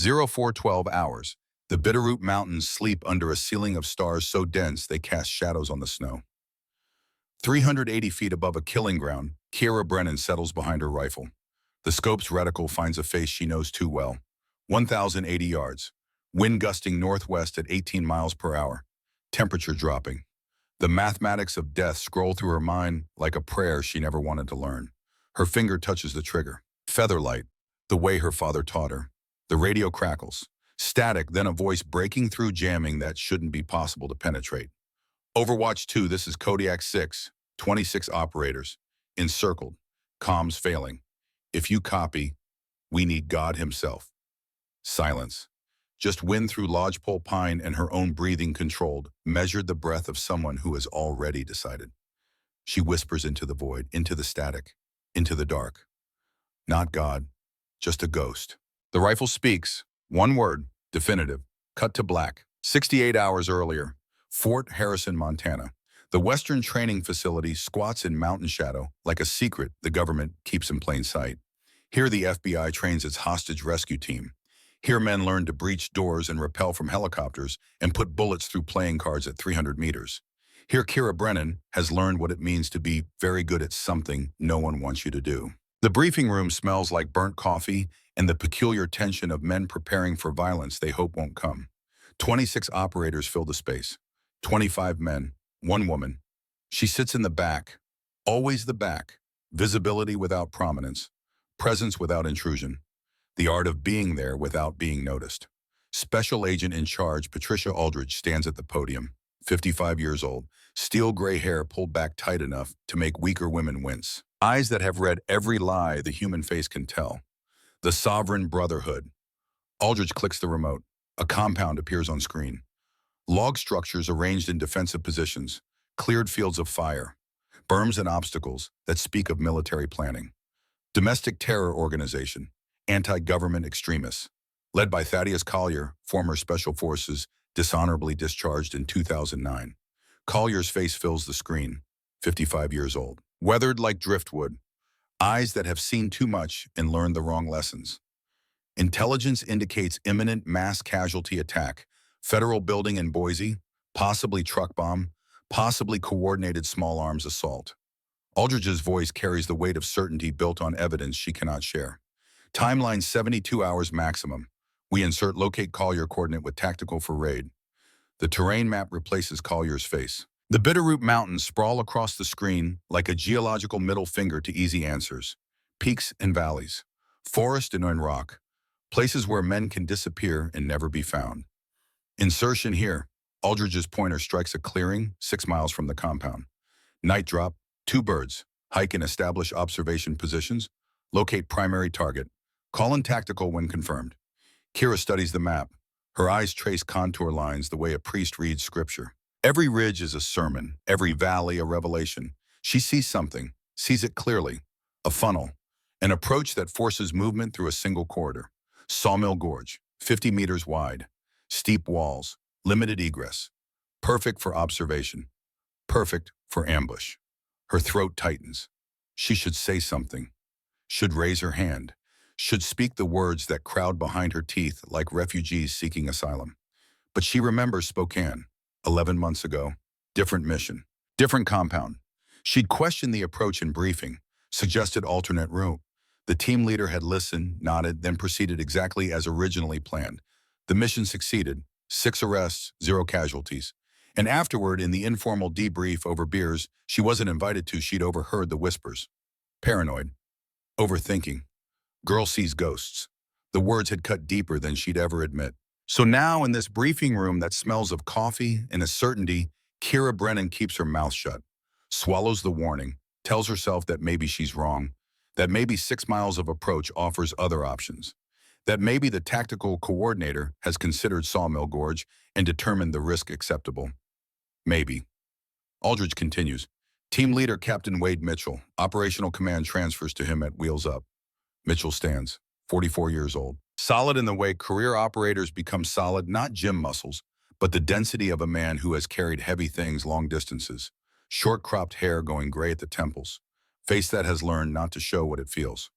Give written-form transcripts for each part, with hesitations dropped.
0412 hours. The Bitterroot Mountains sleep under a ceiling of stars so dense they cast shadows on the snow. 380 feet above a killing ground, Kira Brennan settles behind her rifle. The scope's reticle finds a face she knows too well. 1,080 yards. Wind gusting northwest at 18 miles per hour. Temperature dropping. The mathematics of death scroll through her mind like a prayer she never wanted to learn. Her finger touches the trigger. Featherlight, the way her father taught her. The radio crackles. Static, then a voice breaking through jamming that shouldn't be possible to penetrate. Overwatch 2, this is Kodiak 6, 26 operators. Encircled. Comms failing. If you copy, we need God himself. Silence. Just wind through lodgepole pine and her own breathing controlled, measured the breath of someone who has already decided. She whispers into the void, into the static, into the dark. Not God, just a ghost. The rifle speaks. One word, definitive. Cut to black. 68 hours earlier, Fort Harrison, Montana. The Western Training Facility squats in mountain shadow like a secret the government keeps in plain sight. Here the FBI trains its hostage rescue team. Here men learn to breach doors and rappel from helicopters and put bullets through playing cards at 300 meters. Here Kira Brennan has learned what it means to be very good at something no one wants you to do. The briefing room smells like burnt coffee and the peculiar tension of men preparing for violence they hope won't come. 26 operators fill the space. 25 men, one woman. She sits in the back, always the back, visibility without prominence, presence without intrusion, the art of being there without being noticed. Special agent in charge Patricia Aldridge stands at the podium, 55 years old, steel gray hair pulled back tight enough to make weaker women wince. Eyes that have read every lie the human face can tell. The sovereign brotherhood. Aldridge clicks the remote. A compound appears on screen. Log structures arranged in defensive positions, cleared fields of fire, berms and obstacles that speak of military planning. Domestic terror organization, anti-government extremists, led by Thaddeus Collier, former Special Forces, dishonorably discharged in 2009. Collier's face fills the screen, 55 years old, weathered like driftwood, eyes that have seen too much and learned the wrong lessons. Intelligence indicates imminent mass casualty attack, federal building in Boise, possibly truck bomb, possibly coordinated small arms assault. Aldridge's voice carries the weight of certainty built on evidence she cannot share. Timeline 72 hours maximum. We insert locate Collier coordinate with tactical for raid. The terrain map replaces Collier's face. The Bitterroot Mountains sprawl across the screen like a geological middle finger to easy answers. Peaks and valleys, forest and rock, places where men can disappear and never be found. Insertion here. Aldridge's pointer strikes a clearing 6 miles from the compound. Night drop, 2 birds. Hike and establish observation positions. Locate primary target. Call in tactical when confirmed. Kira studies the map. Her eyes trace contour lines the way a priest reads scripture. Every ridge is a sermon, every valley a revelation. She sees something, sees it clearly. A funnel, an approach that forces movement through a single corridor. Sawmill Gorge, 50 meters wide. Steep walls, limited egress. Perfect for observation. Perfect for ambush. Her throat tightens. She should say something. Should raise her hand. Should speak the words that crowd behind her teeth like refugees seeking asylum. But she remembers Spokane, 11 months ago. Different mission, different compound. She'd questioned the approach in briefing, suggested alternate route. The team leader had listened, nodded, then proceeded exactly as originally planned. The mission succeeded. 6 arrests, 0 casualties. And afterward, in the informal debrief over beers she wasn't invited to, she'd overheard the whispers. Paranoid. Overthinking. Girl sees ghosts. The words had cut deeper than she'd ever admit. So now, in this briefing room that smells of coffee and a certainty, Kira Brennan keeps her mouth shut, swallows the warning, tells herself that maybe she's wrong, that maybe 6 miles of approach offers other options, that maybe the tactical coordinator has considered Sawmill Gorge and determined the risk acceptable. Maybe. Aldridge continues. Team leader Captain Wade Mitchell. Operational command transfers to him at Wheels Up. Mitchell stands, 44 years old. Solid in the way career operators become solid, not gym muscles, but the density of a man who has carried heavy things long distances. Short-cropped hair going gray at the temples. Face that has learned not to show what it feels.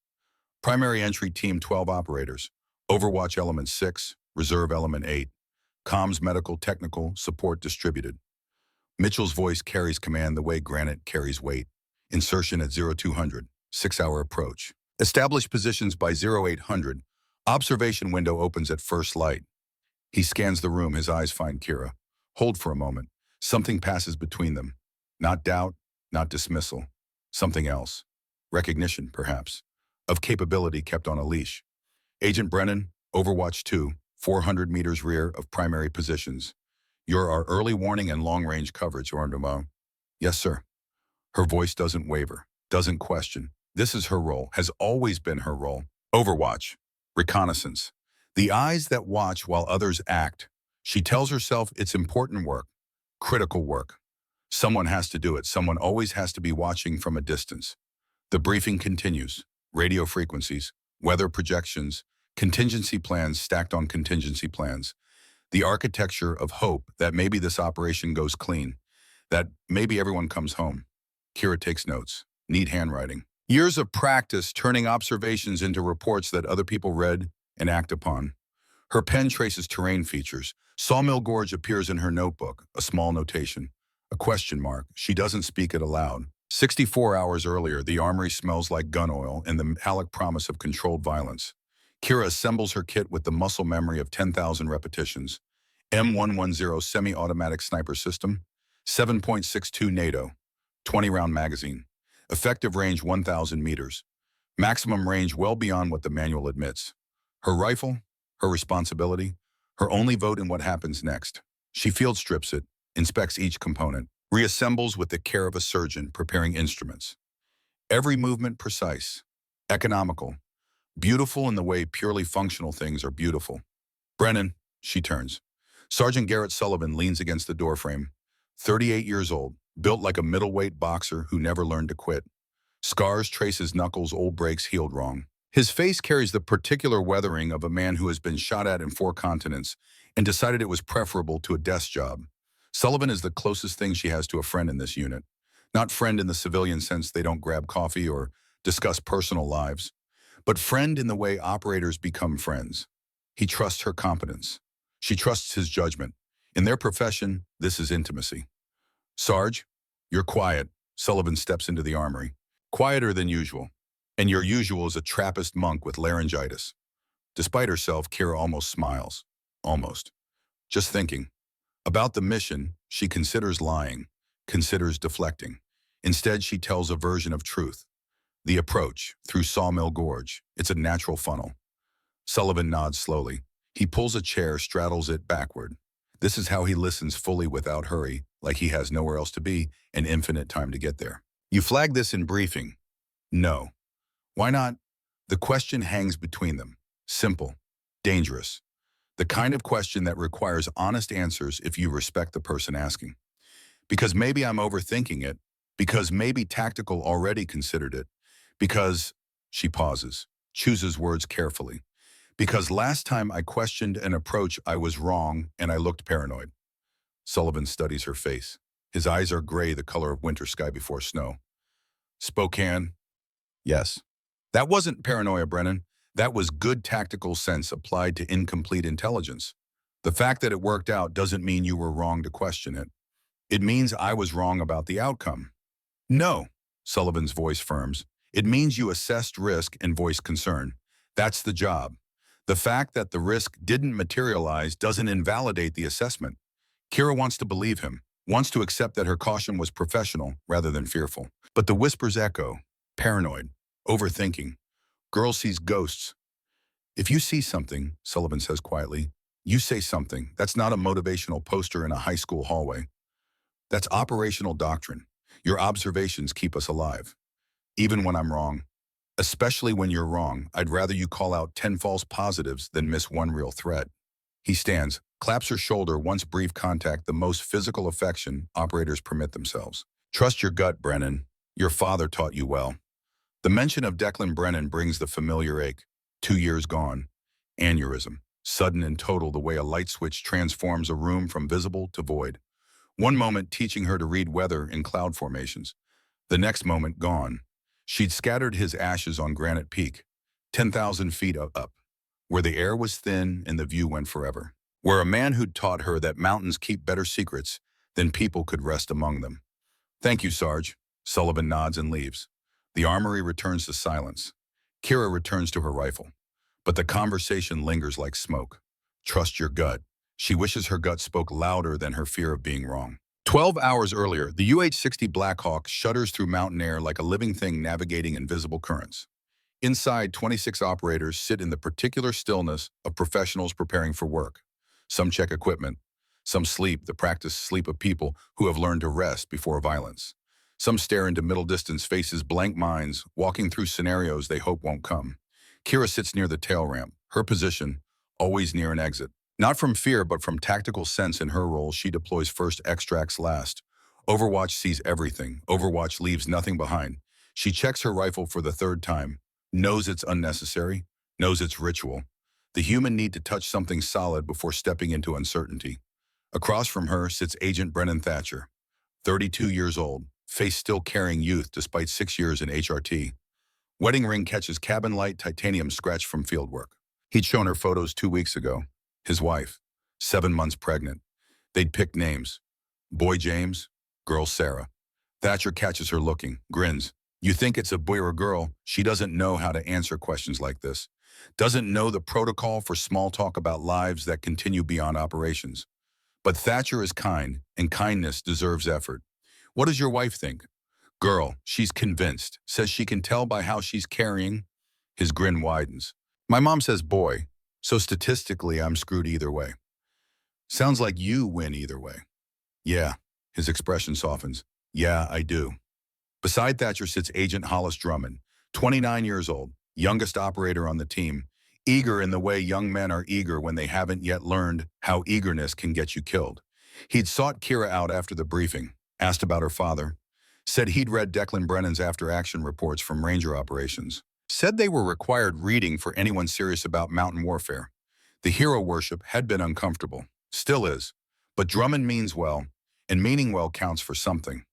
Primary entry team 12 operators. Overwatch Element 6, Reserve Element 8, Comms Medical Technical Support Distributed. Mitchell's voice carries command the way granite carries weight. Insertion at 0200, 6-hour approach. Establish positions by 0800. Observation window opens at first light. He scans the room, his eyes find Kira. Hold for a moment. Something passes between them. Not doubt, not dismissal. Something else. Recognition, perhaps, of capability kept on a leash. Agent Brennan, Overwatch 2, 400 meters rear of primary positions. You're our early warning and long-range coverage, Orndamo. Yes, sir. Her voice doesn't waver, doesn't question. This is her role, has always been her role. Overwatch, reconnaissance. The eyes that watch while others act. She tells herself it's important work, critical work. Someone has to do it. Someone always has to be watching from a distance. The briefing continues. Radio frequencies, weather projections, contingency plans stacked on contingency plans. The architecture of hope that maybe this operation goes clean, that maybe everyone comes home. Kira takes notes. Neat handwriting. Years of practice turning observations into reports that other people read and act upon. Her pen traces terrain features. Sawmill Gorge appears in her notebook, a small notation. A question mark. She doesn't speak it aloud. 64 hours earlier, the armory smells like gun oil and the metallic promise of controlled violence. Kira assembles her kit with the muscle memory of 10,000 repetitions. M110 semi-automatic sniper system, 7.62 NATO, 20-round magazine, effective range 1,000 meters, maximum range well beyond what the manual admits. Her rifle, her responsibility, her only vote in what happens next. She field strips it, inspects each component, reassembles with the care of a surgeon preparing instruments. Every movement precise, economical, beautiful in the way purely functional things are beautiful. Brennan, she turns. Sergeant Garrett Sullivan leans against the doorframe, 38 years old, built like a middleweight boxer who never learned to quit. Scars trace his knuckles, old breaks healed wrong. His face carries the particular weathering of a man who has been shot at in 4 continents and decided it was preferable to a desk job. Sullivan is the closest thing she has to a friend in this unit. Not friend in the civilian sense they don't grab coffee or discuss personal lives, but friend in the way operators become friends. He trusts her competence. She trusts his judgment. In their profession, this is intimacy. Sarge, you're quiet. Sullivan steps into the armory. Quieter than usual. And your usual is a Trappist monk with laryngitis. Despite herself, Kira almost smiles. Almost. Just thinking. About the mission, she considers lying, considers deflecting. Instead, she tells a version of truth. The approach, through Sawmill Gorge. It's a natural funnel. Sullivan nods slowly. He pulls a chair, straddles it backward. This is how he listens fully without hurry, like he has nowhere else to be and infinite time to get there. You flag this in briefing. No. Why not? The question hangs between them. Simple. Dangerous. The kind of question that requires honest answers if you respect the person asking. Because maybe I'm overthinking it. Because maybe tactical already considered it. Because, she pauses, chooses words carefully. Because last time I questioned an approach, I was wrong and I looked paranoid. Sullivan studies her face. His eyes are gray, the color of winter sky before snow. Spokane? Yes. That wasn't paranoia, Brennan. That was good tactical sense applied to incomplete intelligence. The fact that it worked out doesn't mean you were wrong to question it. It means I was wrong about the outcome. No, Sullivan's voice firms. It means you assessed risk and voiced concern. That's the job. The fact that the risk didn't materialize doesn't invalidate the assessment. Kira wants to believe him, wants to accept that her caution was professional rather than fearful. But the whispers echo, paranoid, overthinking. Girl sees ghosts. If you see something, Sullivan says quietly, you say something. That's not a motivational poster in a high school hallway. That's operational doctrine. Your observations keep us alive. Even when I'm wrong. Especially when you're wrong, I'd rather you call out 10 false positives than miss one real threat. He stands, claps her shoulder, once brief contact, the most physical affection operators permit themselves. Trust your gut, Brennan. Your father taught you well. The mention of Declan Brennan brings the familiar ache. 2 years gone. Aneurysm. Sudden and total, the way a light switch transforms a room from visible to void. One moment teaching her to read weather in cloud formations. The next moment gone. She'd scattered his ashes on Granite Peak, 10,000 feet up. where the air was thin and the view went forever, where a man who'd taught her that mountains keep better secrets than people could rest among them. Thank you, Sarge. Sullivan nods and leaves. The armory returns to silence. Kira returns to her rifle. But the conversation lingers like smoke. Trust your gut. She wishes her gut spoke louder than her fear of being wrong. 12 hours earlier, the UH-60 Blackhawk shudders through mountain air like a living thing navigating invisible currents. Inside, 26 operators sit in the particular stillness of professionals preparing for work. Some check equipment. Some sleep, the practiced sleep of people who have learned to rest before violence. Some stare into middle-distance faces, blank minds, walking through scenarios they hope won't come. Kira sits near the tail ramp, her position, always near an exit. Not from fear, but from tactical sense. In her role, she deploys first, extracts last. Overwatch sees everything. Overwatch leaves nothing behind. She checks her rifle for the third time, knows it's unnecessary, knows it's ritual. The human need to touch something solid before stepping into uncertainty. Across from her sits Agent Brennan Thatcher, 32 years old, face still carrying youth despite 6 years in HRT. Wedding ring catches cabin light, titanium scratch from fieldwork. He'd shown her photos 2 weeks ago. His wife, 7 months pregnant. They'd picked names. Boy James, girl Sarah. Thatcher catches her looking, grins. You think it's a boy or a girl? She doesn't know how to answer questions like this. Doesn't know the protocol for small talk about lives that continue beyond operations. But Thatcher is kind, and kindness deserves effort. What does your wife think? Girl, she's convinced. Says she can tell by how she's carrying. His grin widens. My mom says boy, so statistically I'm screwed either way. Sounds like you win either way. Yeah, his expression softens. Yeah, I do. Beside Thatcher sits Agent Hollis Drummond, 29 years old, youngest operator on the team, eager in the way young men are eager when they haven't yet learned how eagerness can get you killed. He'd sought Kira out after the briefing, asked about her father, said he'd read Declan Brennan's after-action reports from Ranger operations, said they were required reading for anyone serious about mountain warfare. The hero worship had been uncomfortable, still is, but Drummond means well, and meaning well counts for something.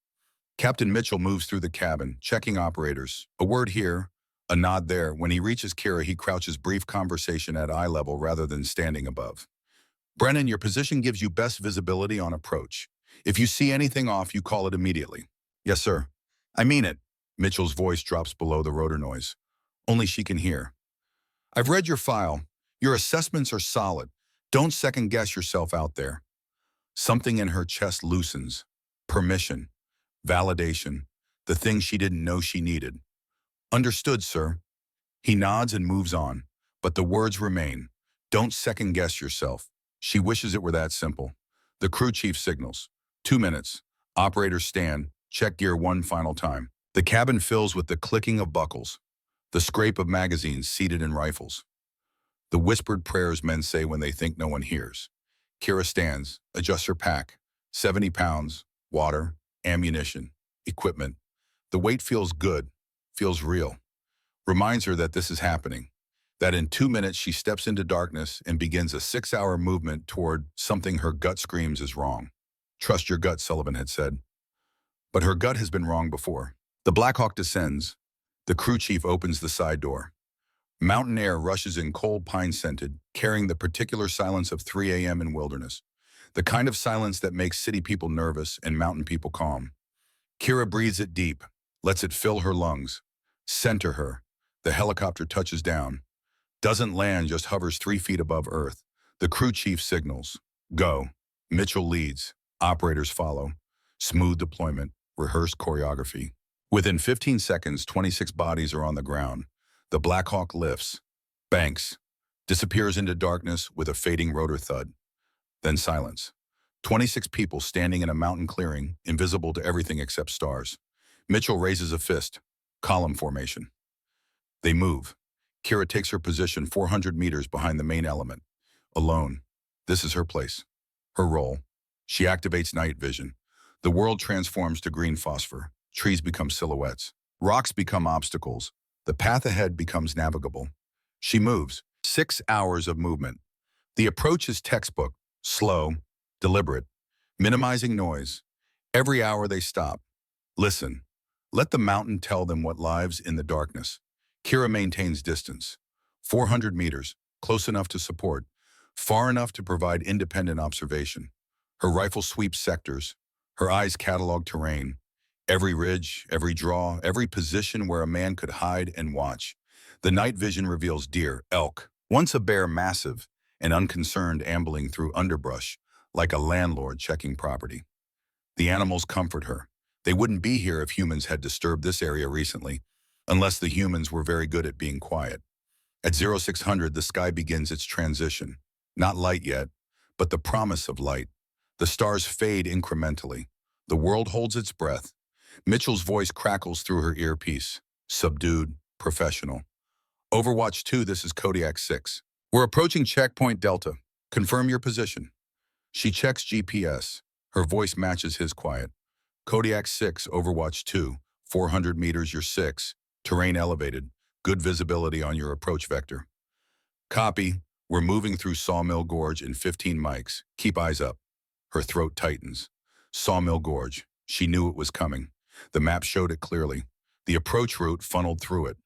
Captain Mitchell moves through the cabin, checking operators. A word here, a nod there. When he reaches Kira, he crouches, brief conversation at eye level rather than standing above. Brennan, your position gives you best visibility on approach. If you see anything off, you call it immediately. Yes, sir. I mean it. Mitchell's voice drops below the rotor noise. Only she can hear. I've read your file. Your assessments are solid. Don't second-guess yourself out there. Something in her chest loosens. Permission. Validation. The thing she didn't know she needed. Understood, sir. He nods and moves on, but the words remain. Don't second-guess yourself. She wishes it were that simple. The crew chief signals. 2 minutes. Operators stand. Check gear one final time. The cabin fills with the clicking of buckles, the scrape of magazines seated in rifles, the whispered prayers men say when they think no one hears. Kira stands, adjusts her pack. 70 pounds, water, ammunition, equipment. The weight feels good, feels real. Reminds her that this is happening, that in 2 minutes she steps into darkness and begins a 6-hour movement toward something her gut screams is wrong. Trust your gut, Sullivan had said. But her gut has been wrong before. The Blackhawk descends. The crew chief opens the side door. Mountain air rushes in, cold, pine-scented, carrying the particular silence of 3 a.m. in wilderness. The kind of silence that makes city people nervous and mountain people calm. Kira breathes it deep, lets it fill her lungs. Center her. The helicopter touches down. Doesn't land, just hovers 3 feet above Earth. The crew chief signals. Go. Mitchell leads. Operators follow. Smooth deployment. Rehearsed choreography. Within 15 seconds, 26 bodies are on the ground. The Blackhawk lifts, banks, disappears into darkness with a fading rotor thud. Then silence. 26 people standing in a mountain clearing, invisible to everything except stars. Mitchell raises a fist. Column formation. They move. Kira takes her position 400 meters behind the main element. Alone. This is her place. Her role. She activates night vision. The world transforms to green phosphor. Trees become silhouettes. Rocks become obstacles. The path ahead becomes navigable. She moves. 6 hours of movement. The approach is textbook, slow, deliberate, minimizing noise. Every hour they stop. Listen. Let the mountain tell them what lives in the darkness. Kira maintains distance. 400 meters, close enough to support, far enough to provide independent observation. Her rifle sweeps sectors, her eyes catalog terrain, every ridge, every draw, every position where a man could hide and watch. The night vision reveals deer, elk, once a bear massive and unconcerned ambling through underbrush like a landlord checking property. The animals comfort her. They wouldn't be here if humans had disturbed this area recently, unless the humans were very good at being quiet. At 0600, the sky begins its transition. Not light yet, but the promise of light. The stars fade incrementally. The world holds its breath. Mitchell's voice crackles through her earpiece. Subdued, professional. Overwatch 2, this is Kodiak 6. We're approaching checkpoint Delta. Confirm your position. She checks GPS. Her voice matches his quiet. Kodiak 6, Overwatch 2, 400 meters, you're 6. Terrain elevated. Good visibility on your approach vector. Copy. We're moving through Sawmill Gorge in 15 mics. Keep eyes up. Her throat tightens. Sawmill Gorge. She knew it was coming. The map showed it clearly. The approach route funneled through it.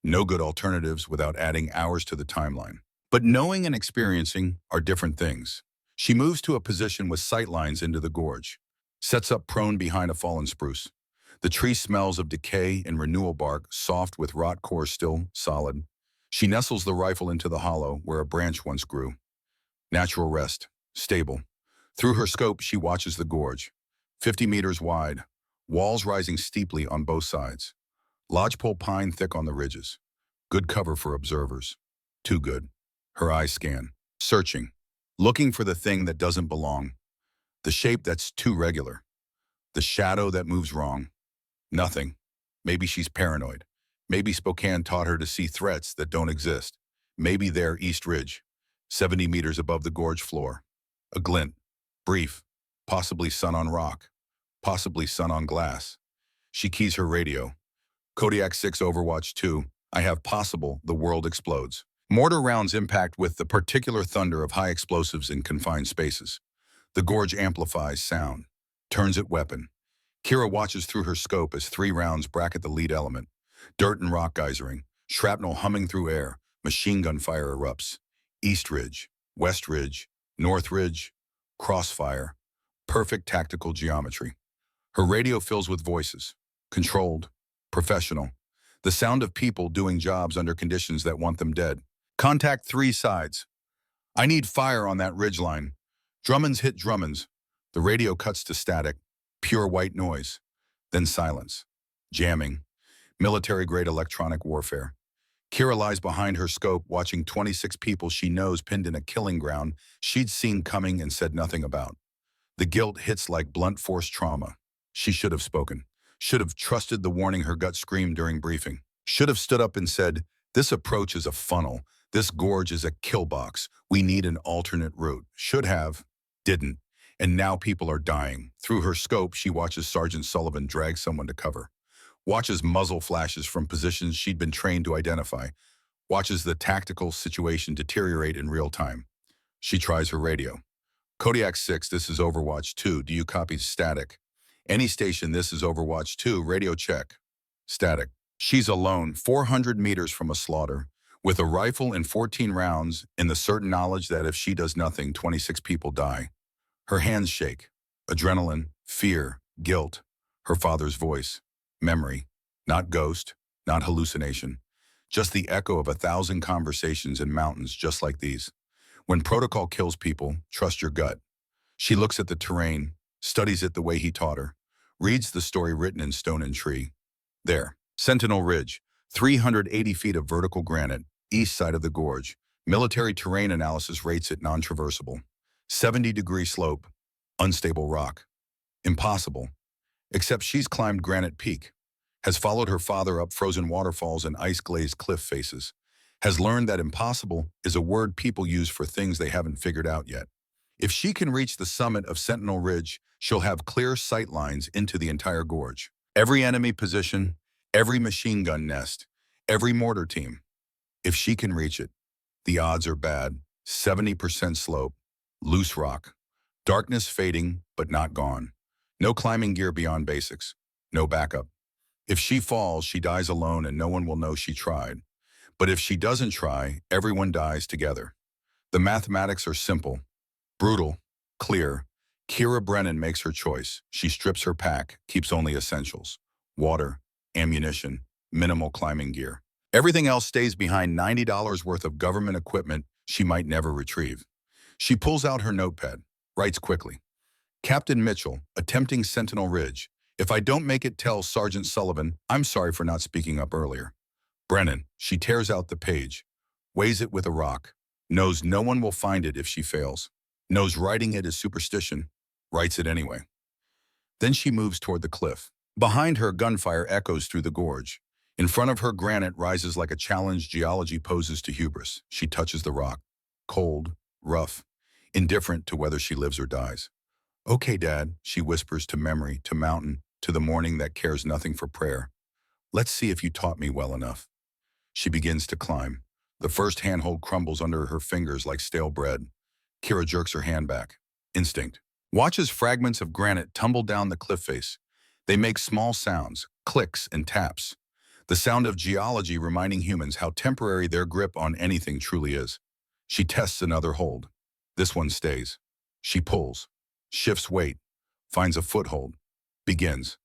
No good alternatives without adding hours to the timeline. But knowing and experiencing are different things. She moves to a position with sightlines into the gorge. Sets up prone behind a fallen spruce. The tree smells of decay and renewal bark, soft with rot core still solid. She nestles the rifle into the hollow where a branch once grew. Natural rest. Stable. Through her scope, she watches the gorge. 50 meters wide. Walls rising steeply on both sides. Lodgepole pine thick on the ridges. Good cover for observers. Too good. Her eyes scan. Searching. Looking for the thing that doesn't belong. The shape that's too regular. The shadow that moves wrong. Nothing. Maybe she's paranoid. Maybe Spokane taught her to see threats that don't exist. Maybe they're East Ridge, 70 meters above the gorge floor. A glint. Brief. Possibly sun on rock. Possibly sun on glass. She keys her radio. Kodiak 6, Overwatch 2. I have possible, the world explodes. Mortar rounds impact with the particular thunder of high explosives in confined spaces. The gorge amplifies sound. Turns it weapon. Kira watches through her scope as 3 rounds bracket the lead element. Dirt and rock geysering. Shrapnel humming through air. Machine gun fire erupts. East Ridge. West Ridge. North Ridge. Crossfire. Perfect tactical geometry. Her radio fills with voices. Controlled. Professional. The sound of people doing jobs under conditions that want them dead. Contact 3 sides. I need fire on that ridgeline. Drummonds hit Drummonds. The radio cuts to static. Pure white noise. Then silence. Jamming. Military-grade electronic warfare. Kira lies behind her scope watching 26 people she knows pinned in a killing ground she'd seen coming and said nothing about. The guilt hits like blunt force trauma. She should have spoken. Should have trusted the warning her gut screamed during briefing. Should have stood up and said, this approach is a funnel. This gorge is a kill box. We need an alternate route. Should have. Didn't. And now people are dying. Through her scope, she watches Sergeant Sullivan drag someone to cover. Watches muzzle flashes from positions she'd been trained to identify. Watches the tactical situation deteriorate in real time. She tries her radio. Kodiak 6, this is Overwatch 2. Do you copy? Static. Any station, this is Overwatch 2. Radio check. Static. She's alone, 400 meters from a slaughter, with a rifle and 14 rounds in the certain knowledge that if she does nothing, 26 people die. Her hands shake. Adrenaline, fear, guilt. Her father's voice. Memory. Not ghost, not hallucination. Just the echo of 1,000 conversations in mountains just like these. When protocol kills people, trust your gut. She looks at the terrain, studies it the way he taught her, reads the story written in stone and tree. There, Sentinel Ridge, 380 feet of vertical granite, east side of the gorge. Military terrain analysis rates it non-traversable. 70-degree slope, unstable rock. Impossible. Except she's climbed Granite Peak, has followed her father up frozen waterfalls and ice-glazed cliff faces, has learned that impossible is a word people use for things they haven't figured out yet. If she can reach the summit of Sentinel Ridge, she'll have clear sight lines into the entire gorge. Every enemy position, every machine gun nest, every mortar team. If she can reach it, the odds are bad. 70% slope, loose rock, darkness fading but not gone. No climbing gear beyond basics, no backup. If she falls, she dies alone and no one will know she tried. But if she doesn't try, everyone dies together. The mathematics are simple, brutal, clear. Kira Brennan makes her choice. She strips her pack, keeps only essentials. Water, ammunition, minimal climbing gear. Everything else stays behind $90 worth of government equipment she might never retrieve. She pulls out her notepad, writes quickly. Captain Mitchell, attempting Sentinel Ridge. If I don't make it, tell Sergeant Sullivan, I'm sorry for not speaking up earlier. Brennan, she tears out the page, weighs it with a rock, knows no one will find it if she fails, knows writing it is superstition, writes it anyway. Then she moves toward the cliff. Behind her, gunfire echoes through the gorge. In front of her, granite rises like a challenge geology poses to hubris. She touches the rock. Cold, rough, indifferent to whether she lives or dies. Okay, Dad, she whispers to memory, to mountain, to the morning that cares nothing for prayer. Let's see if you taught me well enough. She begins to climb. The first handhold crumbles under her fingers like stale bread. Kira jerks her hand back. Instinct. Watches fragments of granite tumble down the cliff face. They make small sounds, clicks and taps. The sound of geology reminding humans how temporary their grip on anything truly is. She tests another hold. This one stays. She pulls, shifts weight, finds a foothold, begins.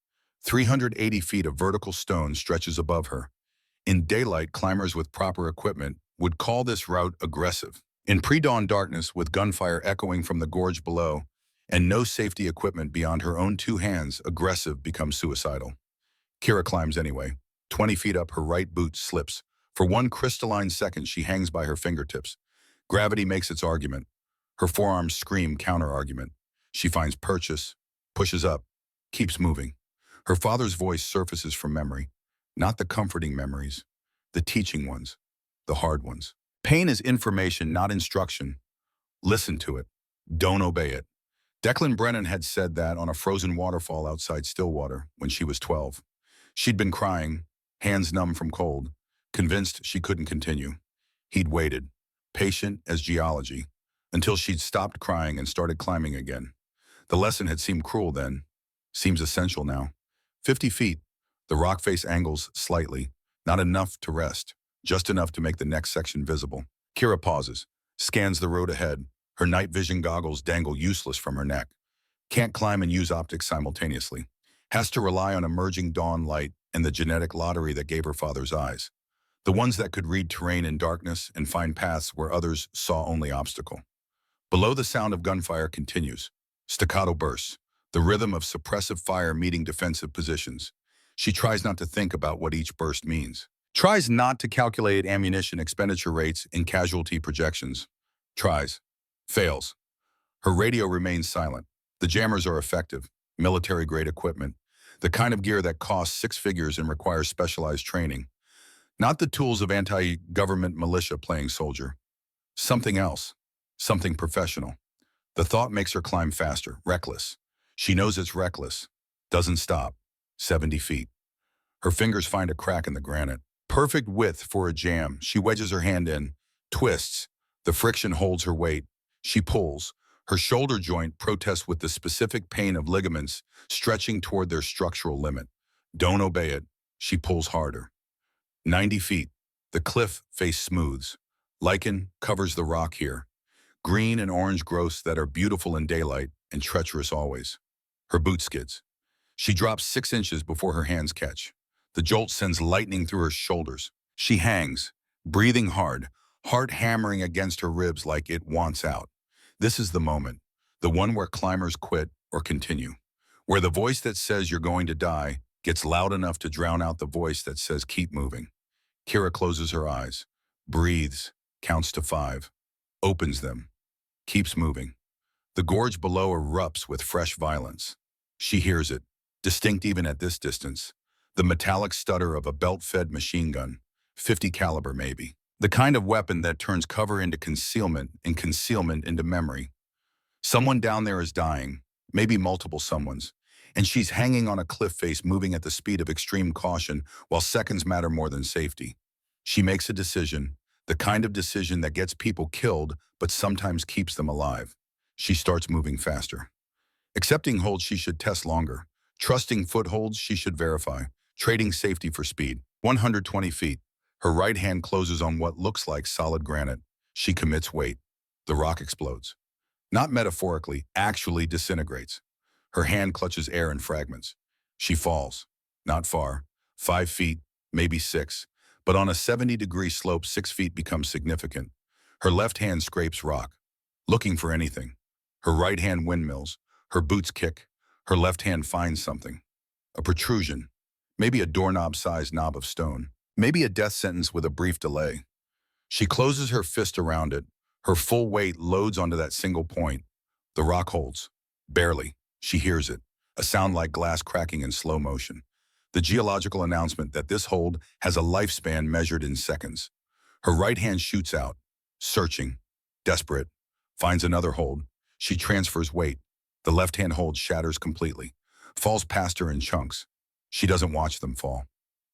380 feet of vertical stone stretches above her. In daylight, climbers with proper equipment would call this route aggressive. In pre-dawn darkness, with gunfire echoing from the gorge below, and no safety equipment beyond her own two hands, aggressive becomes suicidal. Kira climbs anyway. 20 feet up, her right boot slips. For one crystalline second, she hangs by her fingertips. Gravity makes its argument. Her forearms scream counter-argument. She finds purchase, pushes up, keeps moving. Her father's voice surfaces from memory. Not the comforting memories, the teaching ones, the hard ones. Pain is information, not instruction. Listen to it. Don't obey it. Declan Brennan had said that on a frozen waterfall outside Stillwater when she was 12. She'd been crying, hands numb from cold, convinced she couldn't continue. He'd waited, patient as geology, until she'd stopped crying and started climbing again. The lesson had seemed cruel then, seems essential now. 50 feet. The rock face angles slightly, not enough to rest, just enough to make the next section visible. Kira pauses, scans the road ahead. Her night vision goggles dangle useless from her neck. Can't climb and use optics simultaneously. Has to rely on emerging dawn light and the genetic lottery that gave her father's eyes. The ones that could read terrain in darkness and find paths where others saw only obstacle. Below, the sound of gunfire continues. Staccato bursts, the rhythm of suppressive fire meeting defensive positions. She tries not to think about what each burst means. Tries not to calculate ammunition expenditure rates in casualty projections. Tries. Fails. Her radio remains silent. The jammers are effective, military-grade equipment, the kind of gear that costs six figures and requires specialized training. Not the tools of anti-government militia playing soldier. Something else. Something professional. The thought makes her climb faster, reckless. She knows it's reckless. Doesn't stop. 70 feet. Her fingers find a crack in the granite. Perfect width for a jam. She wedges her hand in, twists. The friction holds her weight. She pulls. Her shoulder joint protests with the specific pain of ligaments stretching toward their structural limit. Don't obey it. She pulls harder. 90 feet. The cliff face smooths. Lichen covers the rock here. Green and orange growths that are beautiful in daylight and treacherous always. Her boot skids. She drops 6 inches before her hands catch. The jolt sends lightning through her shoulders. She hangs, breathing hard, heart hammering against her ribs like it wants out. This is the moment, the one where climbers quit or continue, where the voice that says you're going to die gets loud enough to drown out the voice that says keep moving. Kira closes her eyes, breathes, counts to 5, opens them, keeps moving. The gorge below erupts with fresh violence. She hears it, distinct even at this distance, the metallic stutter of a belt-fed machine gun, 50 caliber maybe. The kind of weapon that turns cover into concealment and concealment into memory. Someone down there is dying, maybe multiple someones, and she's hanging on a cliff face moving at the speed of extreme caution while seconds matter more than safety. She makes a decision, the kind of decision that gets people killed but sometimes keeps them alive. She starts moving faster. Accepting holds she should test longer. Trusting footholds she should verify. Trading safety for speed. 120 feet. Her right hand closes on what looks like solid granite. She commits weight. The rock explodes. Not metaphorically, actually disintegrates. Her hand clutches air in fragments. She falls. Not far. 5 feet, maybe 6. But on a 70-degree slope, 6 feet becomes significant. Her left hand scrapes rock, looking for anything. Her right hand windmills. Her boots kick. Her left hand finds something. A protrusion. Maybe a doorknob-sized knob of stone. Maybe a death sentence with a brief delay. She closes her fist around it. Her full weight loads onto that single point. The rock holds. Barely. She hears it. A sound like glass cracking in slow motion. The geological announcement that this hold has a lifespan measured in seconds. Her right hand shoots out. Searching. Desperate. Finds another hold. She transfers weight. The left hand hold shatters completely. Falls past her in chunks. She doesn't watch them fall.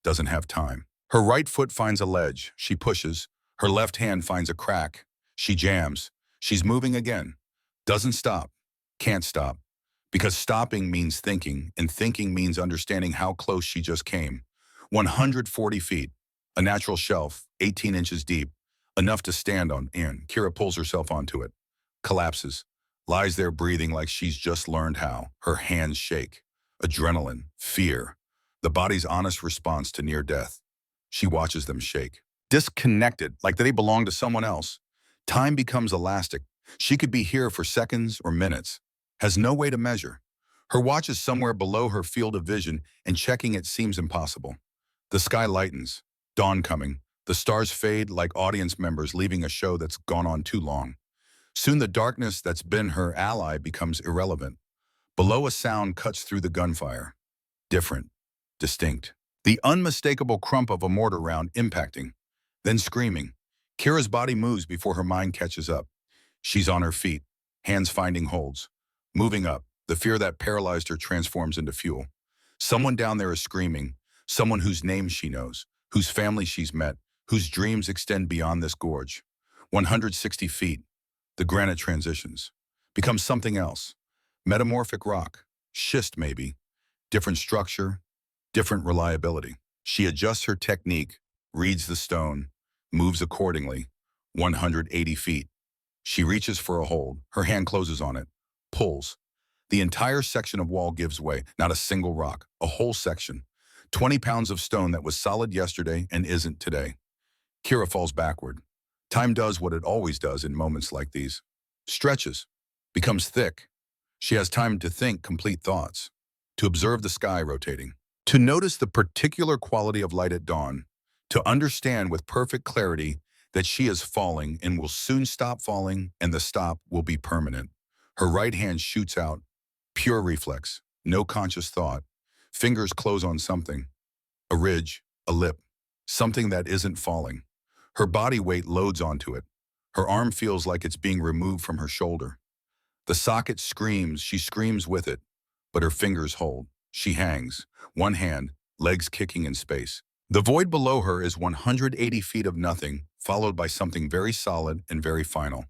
Doesn't have time. Her right foot finds a ledge. She pushes. Her left hand finds a crack. She jams. She's moving again. Doesn't stop. Can't stop. Because stopping means thinking, and thinking means understanding how close she just came. 140 feet. A natural shelf, 18 inches deep. Enough to stand on, and Kira pulls herself onto it. Collapses. Lies there breathing like she's just learned how. Her hands shake. Adrenaline. Fear. The body's honest response to near death. She watches them shake. Disconnected, like they belong to someone else. Time becomes elastic. She could be here for seconds or minutes. Has no way to measure. Her watch is somewhere below her field of vision, and checking it seems impossible. The sky lightens. Dawn coming. The stars fade like audience members leaving a show that's gone on too long. Soon the darkness that's been her ally becomes irrelevant. Below, a sound cuts through the gunfire. Different. Distinct. The unmistakable crump of a mortar round impacting. Then screaming. Kira's body moves before her mind catches up. She's on her feet, hands finding holds. Moving up, the fear that paralyzed her transforms into fuel. Someone down there is screaming, someone whose name she knows, whose family she's met, whose dreams extend beyond this gorge. 160 feet, the granite transitions, becomes something else. Metamorphic rock, schist maybe, different structure, different reliability. She adjusts her technique, reads the stone, moves accordingly. 180 feet. She reaches for a hold. Her hand closes on it. Pulls. The entire section of wall gives way. Not a single rock. A whole section. 20 pounds of stone that was solid yesterday and isn't today. Kira falls backward. Time does what it always does in moments like these. Stretches. Becomes thick. She has time to think complete thoughts. To observe the sky rotating. To notice the particular quality of light at dawn. To understand with perfect clarity that she is falling and will soon stop falling, and the stop will be permanent. Her right hand shoots out. Pure reflex. No conscious thought. Fingers close on something. A ridge. A lip. Something that isn't falling. Her body weight loads onto it. Her arm feels like it's being removed from her shoulder. The socket screams. She screams with it. But her fingers hold. She hangs. One hand. Legs kicking in space. The void below her is 180 feet of nothing, followed by something very solid and very final.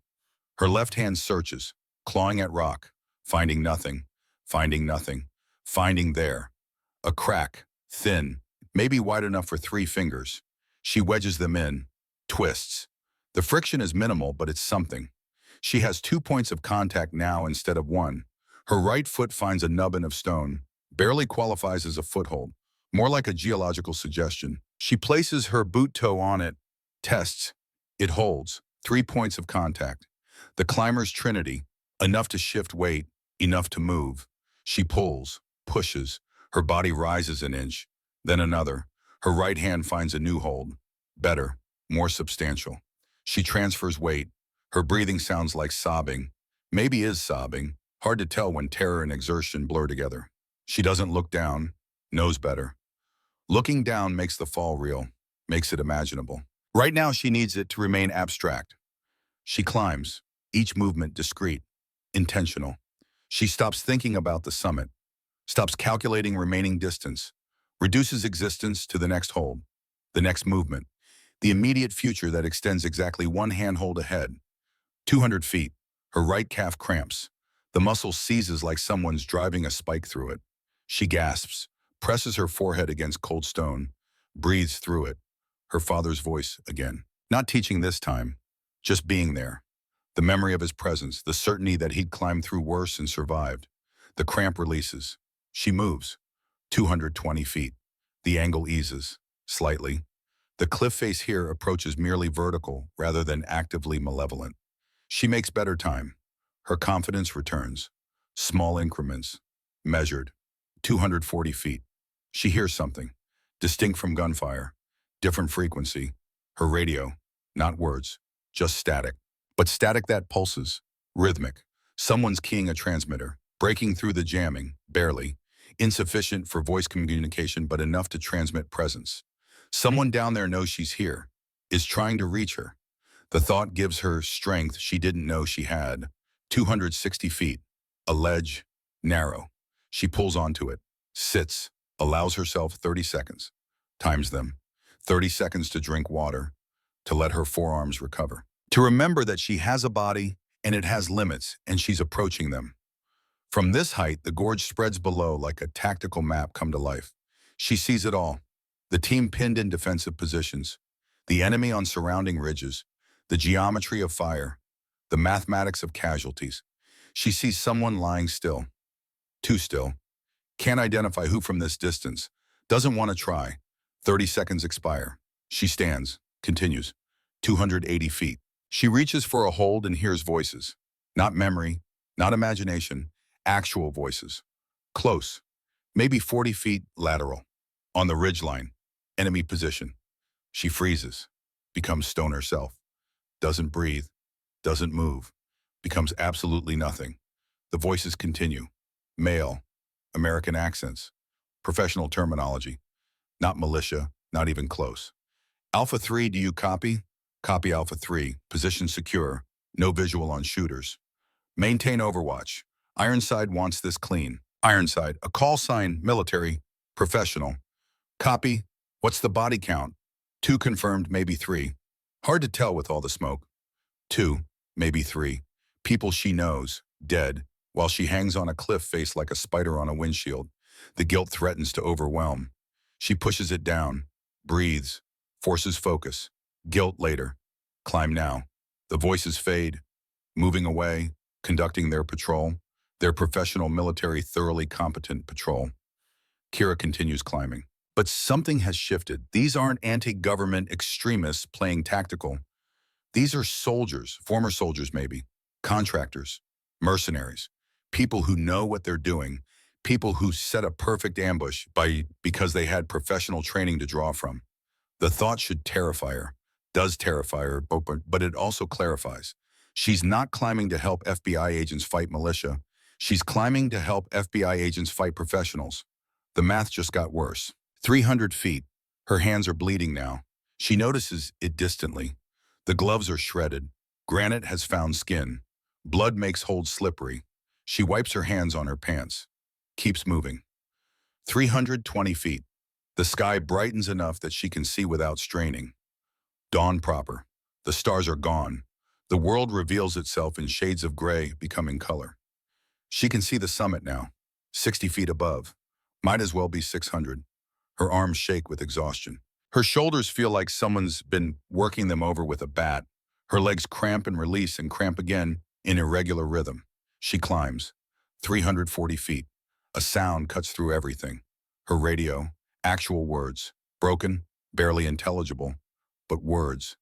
Her left hand searches, clawing at rock, finding nothing, finding nothing, finding there. A crack, thin, maybe wide enough for 3 fingers. She wedges them in, twists. The friction is minimal, but it's something. She has 2 points of contact now instead of 1. Her right foot finds a nubbin of stone, barely qualifies as a foothold. More like a geological suggestion. She places her boot toe on it, tests. It holds. 3 points of contact. The climber's trinity, enough to shift weight, enough to move. She pulls, pushes. Her body rises an inch, then another. Her right hand finds a new hold. Better, more substantial. She transfers weight. Her breathing sounds like sobbing. Maybe is sobbing. Hard to tell when terror and exertion blur together. She doesn't look down, knows better. Looking down makes the fall real, makes it imaginable. Right now she needs it to remain abstract. She climbs, each movement discreet, intentional. She stops thinking about the summit, stops calculating remaining distance, reduces existence to the next hold, the next movement, the immediate future that extends exactly 1 handhold ahead. 200 feet, her right calf cramps. The muscle seizes like someone's driving a spike through it. She gasps, presses her forehead against cold stone, breathes through it. Her father's voice again. Not teaching this time, just being there. The memory of his presence, the certainty that he'd climbed through worse and survived. The cramp releases. She moves. 220 feet. The angle eases. Slightly. The cliff face here approaches merely vertical rather than actively malevolent. She makes better time. Her confidence returns. Small increments. Measured. 240 feet. She hears something. Distinct from gunfire. Different frequency. Her radio. Not words. Just static. But static that pulses. Rhythmic. Someone's keying a transmitter. Breaking through the jamming. Barely. Insufficient for voice communication but enough to transmit presence. Someone down there knows she's here. Is trying to reach her. The thought gives her strength she didn't know she had. 260 feet. A ledge. Narrow. She pulls onto it. Sits. Allows herself 30 seconds. Times them. 30 seconds to drink water. To let her forearms recover. To remember that she has a body and it has limits and she's approaching them. From this height, the gorge spreads below like a tactical map come to life. She sees it all. The team pinned in defensive positions. The enemy on surrounding ridges. The geometry of fire. The mathematics of casualties. She sees someone lying still. Too still. Can't identify who from this distance. Doesn't want to try. 30 seconds expire. She stands. Continues. 280 feet. She reaches for a hold and hears voices. Not memory. Not imagination. Actual voices. Close. Maybe 40 feet lateral. On the ridgeline. Enemy position. She freezes. Becomes stone herself. Doesn't breathe. Doesn't move. Becomes absolutely nothing. The voices continue. Male. American accents. Professional terminology. Not militia. Not even close. Alpha 3, do you copy? Copy Alpha 3. Position secure. No visual on shooters. Maintain overwatch. Ironside wants this clean. Ironside, a call sign, military, professional. Copy. What's the body count? 2 confirmed, maybe 3. Hard to tell with all the smoke. 2, maybe 3. People she knows, dead, while she hangs on a cliff face like a spider on a windshield. The guilt threatens to overwhelm. She pushes it down, breathes, forces focus. Guilt later. Climb now. The voices fade, moving away, conducting their patrol. Their professional military, thoroughly competent patrol. Kira continues climbing. But something has shifted. These aren't anti-government extremists playing tactical. These are soldiers, former soldiers maybe, contractors, mercenaries, people who know what they're doing, people who set a perfect ambush because they had professional training to draw from. The thought should terrify her, does terrify her, but it also clarifies. She's not climbing to help FBI agents fight militia. She's climbing to help FBI agents fight professionals. The math just got worse. 300 feet. Her hands are bleeding now. She notices it distantly. The gloves are shredded. Granite has found skin. Blood makes hold slippery. She wipes her hands on her pants. Keeps moving. 320 feet. The sky brightens enough that she can see without straining. Dawn proper. The stars are gone. The world reveals itself in shades of gray, becoming color. She can see the summit now, 60 feet above. Might as well be 600. Her arms shake with exhaustion. Her shoulders feel like someone's been working them over with a bat. Her legs cramp and release and cramp again in irregular rhythm. She climbs. 340 feet. A sound cuts through everything. Her radio, actual words. Broken, barely intelligible, but words.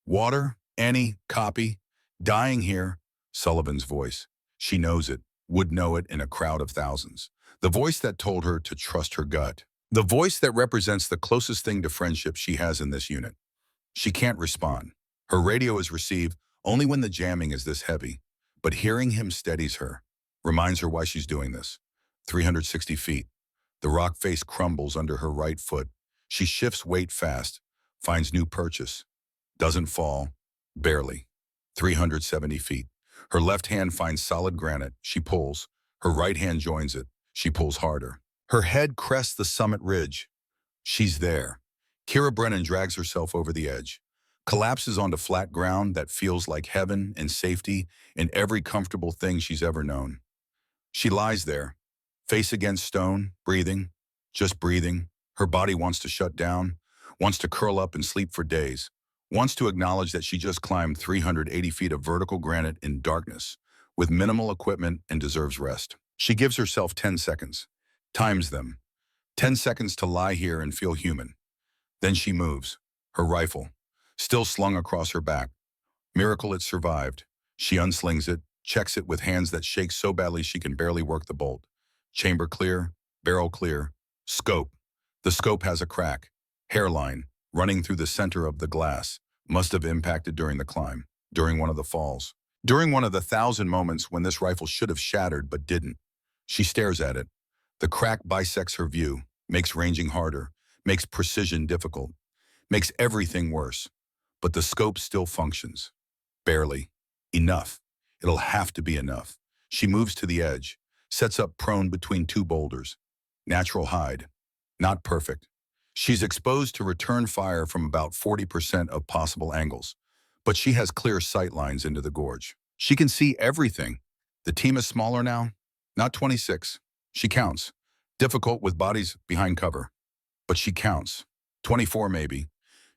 Water, Annie, copy. Dying here. Sullivan's voice. She knows it, would know it in a crowd of thousands. The voice that told her to trust her gut. The voice that represents the closest thing to friendship she has in this unit. She can't respond. Her radio is received only when the jamming is this heavy. But hearing him steadies her, reminds her why she's doing this. 360 feet. The rock face crumbles under her right foot. She shifts weight fast, finds new purchase. Doesn't fall, barely. 370 feet. Her left hand finds solid granite. She pulls. Her right hand joins it. She pulls harder. Her head crests the summit ridge. She's there. Kira Brennan drags herself over the edge, collapses onto flat ground that feels like heaven and safety and every comfortable thing she's ever known. She lies there, face against stone, breathing, just breathing. Her body wants to shut down, wants to curl up and sleep for days, wants to acknowledge that she just climbed 380 feet of vertical granite in darkness, with minimal equipment and deserves rest. She gives herself 10 seconds, times them, 10 seconds to lie here and feel human. Then she moves, her rifle, still slung across her back. Miracle it survived. She unslings it, checks it with hands that shake so badly she can barely work the bolt. Chamber clear, barrel clear, scope. The scope has a crack. Hairline, running through the center of the glass, must have impacted during the climb, during one of the falls. During one of the 1,000 moments when this rifle should have shattered but didn't. She stares at it. The crack bisects her view, makes ranging harder, makes precision difficult, makes everything worse. But the scope still functions. Barely. Enough. It'll have to be enough. She moves to the edge, sets up prone between two boulders. Natural hide. Not perfect. She's exposed to return fire from about 40% of possible angles, but she has clear sight lines into the gorge. She can see everything. The team is smaller now, not 26. She counts. Difficult with bodies behind cover, but she counts. 24 maybe.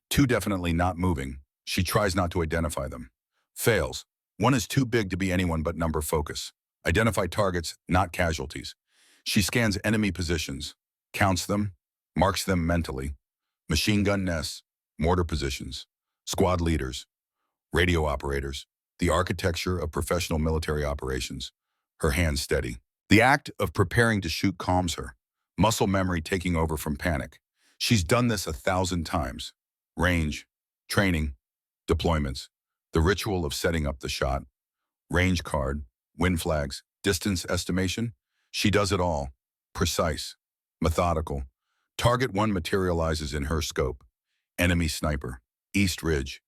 Two definitely not moving. She tries not to identify them. Fails. One is too big to be anyone but number focus. Identify targets, not casualties. She scans enemy positions, counts them, marks them mentally. Machine gun nests, mortar positions, squad leaders, radio operators, the architecture of professional military operations. Her hands steady. The act of preparing to shoot calms her, muscle memory taking over from panic. She's done this 1,000 times. Range, training, deployments, the ritual of setting up the shot, range card, wind flags, distance estimation. She does it all. Precise, methodical. Target 1 materializes in her scope. Enemy sniper, East Ridge,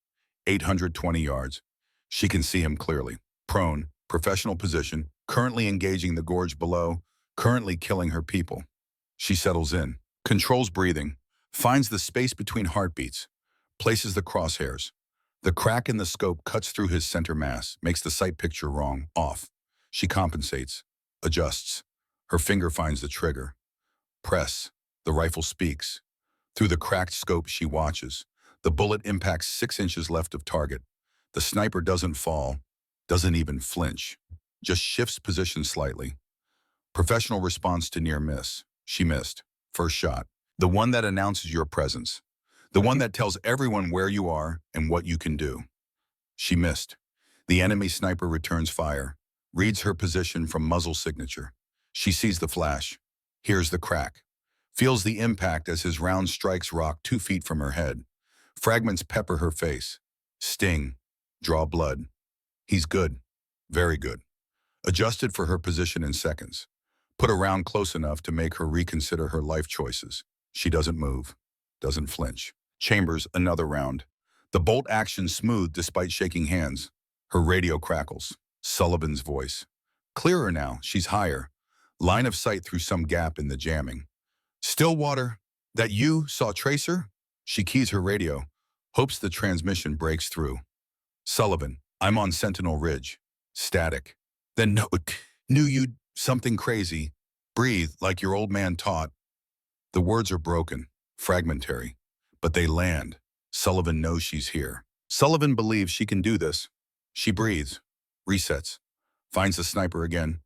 820 yards. She can see him clearly. Prone, professional position, currently engaging the gorge below, currently killing her people. She settles in, controls breathing, finds the space between heartbeats, places the crosshairs. The crack in the scope cuts through his center mass, makes the sight picture wrong, off. She compensates, adjusts. Her finger finds the trigger. Press. The rifle speaks. Through the cracked scope she watches. The bullet impacts 6 inches left of target. The sniper doesn't fall, doesn't even flinch, just shifts position slightly. Professional response to near miss. She missed. First shot. The one that announces your presence. The one that tells everyone where you are and what you can do. She missed. The enemy sniper returns fire, reads her position from muzzle signature. She sees the flash, hears the crack, feels the impact as his round strikes rock 2 feet from her head. Fragments pepper her face. Sting. Draw blood. He's good. Very good. Adjusted for her position in seconds. Put a round close enough to make her reconsider her life choices. She doesn't move. Doesn't flinch. Chambers another round. The bolt action smooth despite shaking hands. Her radio crackles. Sullivan's voice. Clearer now. She's higher. Line of sight through some gap in the jamming. Stillwater, that you saw Tracer? She keys her radio. Hopes the transmission breaks through. Sullivan, I'm on Sentinel Ridge. Static. Then no, knew you'd something crazy. Breathe like your old man taught. The words are broken, fragmentary, but they land. Sullivan knows she's here. Sullivan believes she can do this. She breathes, resets, finds the sniper again.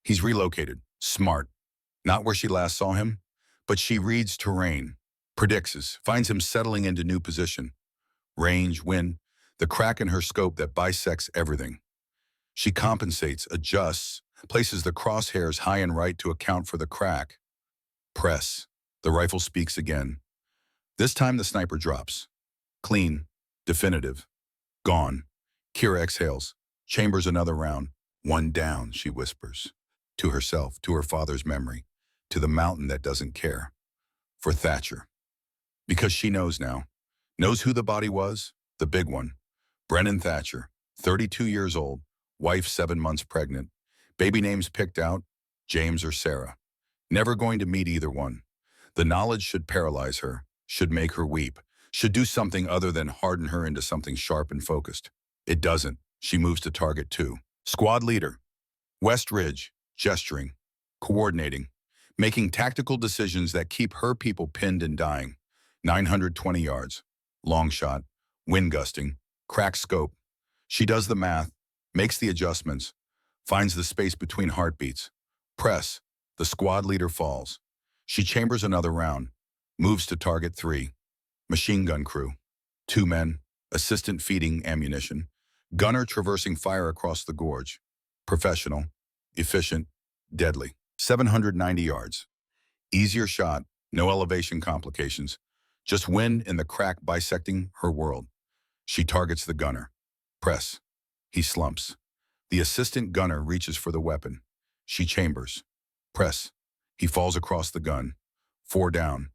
He's relocated, smart. Not where she last saw him, but she reads terrain, predicts, finds him settling into new position. Range, wind, the crack in her scope that bisects everything. She compensates, adjusts, places the crosshairs high and right to account for the crack. Press. The rifle speaks again. This time the sniper drops. Clean. Definitive. Gone. Kira exhales. Chambers another round. One down, she whispers. To herself, to her father's memory, to the mountain that doesn't care. For Thatcher. Because she knows now. Knows who the body was? The big one. Brennan Thatcher, 32 years old, wife 7 months pregnant. Baby names picked out, James or Sarah. Never going to meet either one. The knowledge should paralyze her, should make her weep, should do something other than harden her into something sharp and focused. It doesn't. She moves to target 2. Squad leader. West Ridge, gesturing, coordinating, making tactical decisions that keep her people pinned and dying. 920 yards. Long shot. Wind gusting. Cracked scope. She does the math, makes the adjustments, finds the space between heartbeats. Press. The squad leader falls. She chambers another round. Moves to target 3. Machine gun crew. 2 men. Assistant feeding ammunition. Gunner traversing fire across the gorge. Professional. Efficient. Deadly. 790 yards. Easier shot. No elevation complications. Just wind in the crack bisecting her world. She targets the gunner. Press. He slumps. The assistant gunner reaches for the weapon. She chambers. Press. He falls across the gun. 4 down.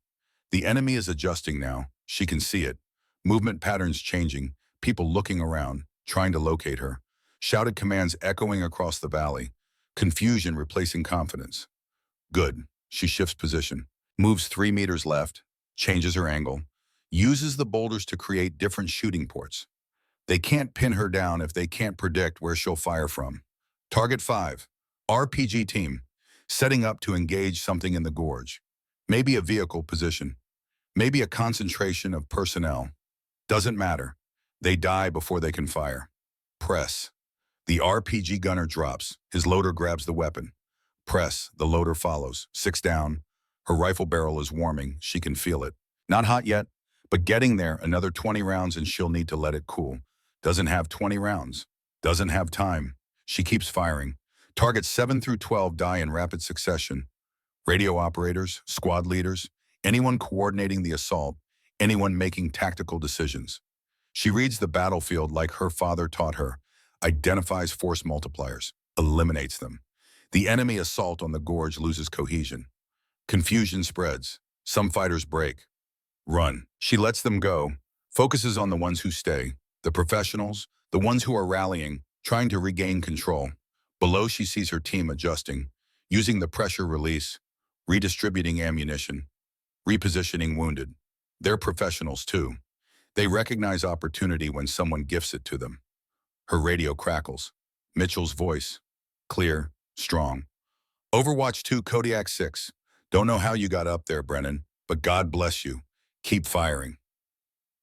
The enemy is adjusting now. She can see it. Movement patterns changing. People looking around, trying to locate her. Shouted commands echoing across the valley. Confusion replacing confidence. Good. She shifts position. Moves 3 meters left. Changes her angle. Uses the boulders to create different shooting ports. They can't pin her down if they can't predict where she'll fire from. Target 5. RPG team. Setting up to engage something in the gorge. Maybe a vehicle position. Maybe a concentration of personnel. Doesn't matter. They die before they can fire. Press. The RPG gunner drops. His loader grabs the weapon. Press. The loader follows. 6 down. Her rifle barrel is warming. She can feel it. Not hot yet, but getting there. Another 20 rounds and she'll need to let it cool. Doesn't have 20 rounds. Doesn't have time. She keeps firing. Targets 7 through 12 die in rapid succession. Radio operators, squad leaders, anyone coordinating the assault, anyone making tactical decisions. She reads the battlefield like her father taught her, identifies force multipliers, eliminates them. The enemy assault on the gorge loses cohesion. Confusion spreads. Some fighters break. Run. She lets them go, focuses on the ones who stay, the professionals, the ones who are rallying, trying to regain control. Below, she sees her team adjusting, using the pressure release, redistributing ammunition, repositioning wounded. They're professionals too. They recognize opportunity when someone gifts it to them. Her radio crackles. Mitchell's voice. Clear, strong. Overwatch 2 Kodiak 6. Don't know how you got up there, Brennan, but God bless you. Keep firing.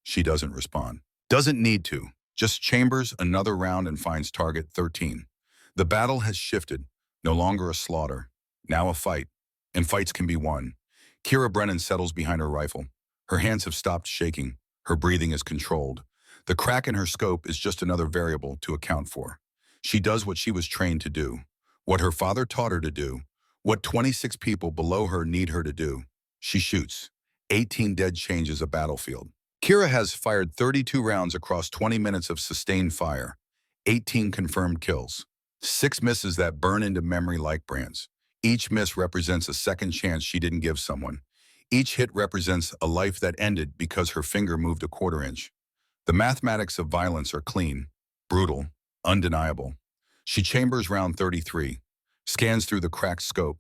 She doesn't respond. Doesn't need to. Just chambers another round and finds target 13. The battle has shifted. No longer a slaughter. Now a fight. And fights can be won. Kira Brennan settles behind her rifle. Her hands have stopped shaking. Her breathing is controlled. The crack in her scope is just another variable to account for. She does what she was trained to do. What her father taught her to do. What 26 people below her need her to do. She shoots. 18 dead changes a battlefield. Kira has fired 32 rounds across 20 minutes of sustained fire. 18 confirmed kills. 6 misses that burn into memory like brands. Each miss represents a second chance she didn't give someone. Each hit represents a life that ended because her finger moved a quarter inch. The mathematics of violence are clean, brutal, undeniable. She chambers round 33, scans through the cracked scope.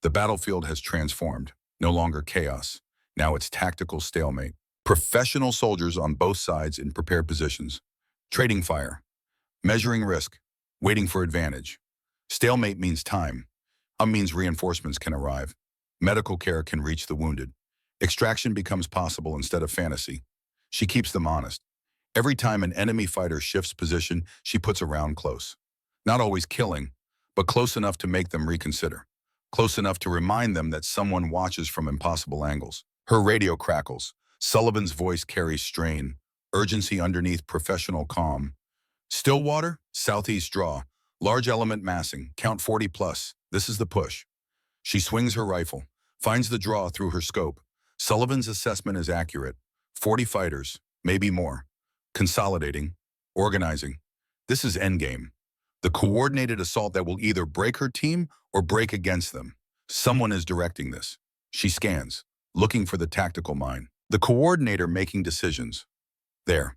The battlefield has transformed. No longer chaos. Now it's tactical stalemate. Professional soldiers on both sides in prepared positions. Trading fire. Measuring risk. Waiting for advantage. Stalemate means time. Means reinforcements can arrive. Medical care can reach the wounded. Extraction becomes possible instead of fantasy. She keeps them honest. Every time an enemy fighter shifts position, she puts a round close. Not always killing, but close enough to make them reconsider. Close enough to remind them that someone watches from impossible angles. Her radio crackles. Sullivan's voice carries strain. Urgency underneath professional calm. Stillwater, southeast draw. Large element massing. Count 40 plus. This is the push. She swings her rifle. Finds the draw through her scope. Sullivan's assessment is accurate. 40 fighters, maybe more. Consolidating. Organizing. This is endgame. The coordinated assault that will either break her team or break against them. Someone is directing this. She scans, looking for the tactical mind. The coordinator making decisions. There.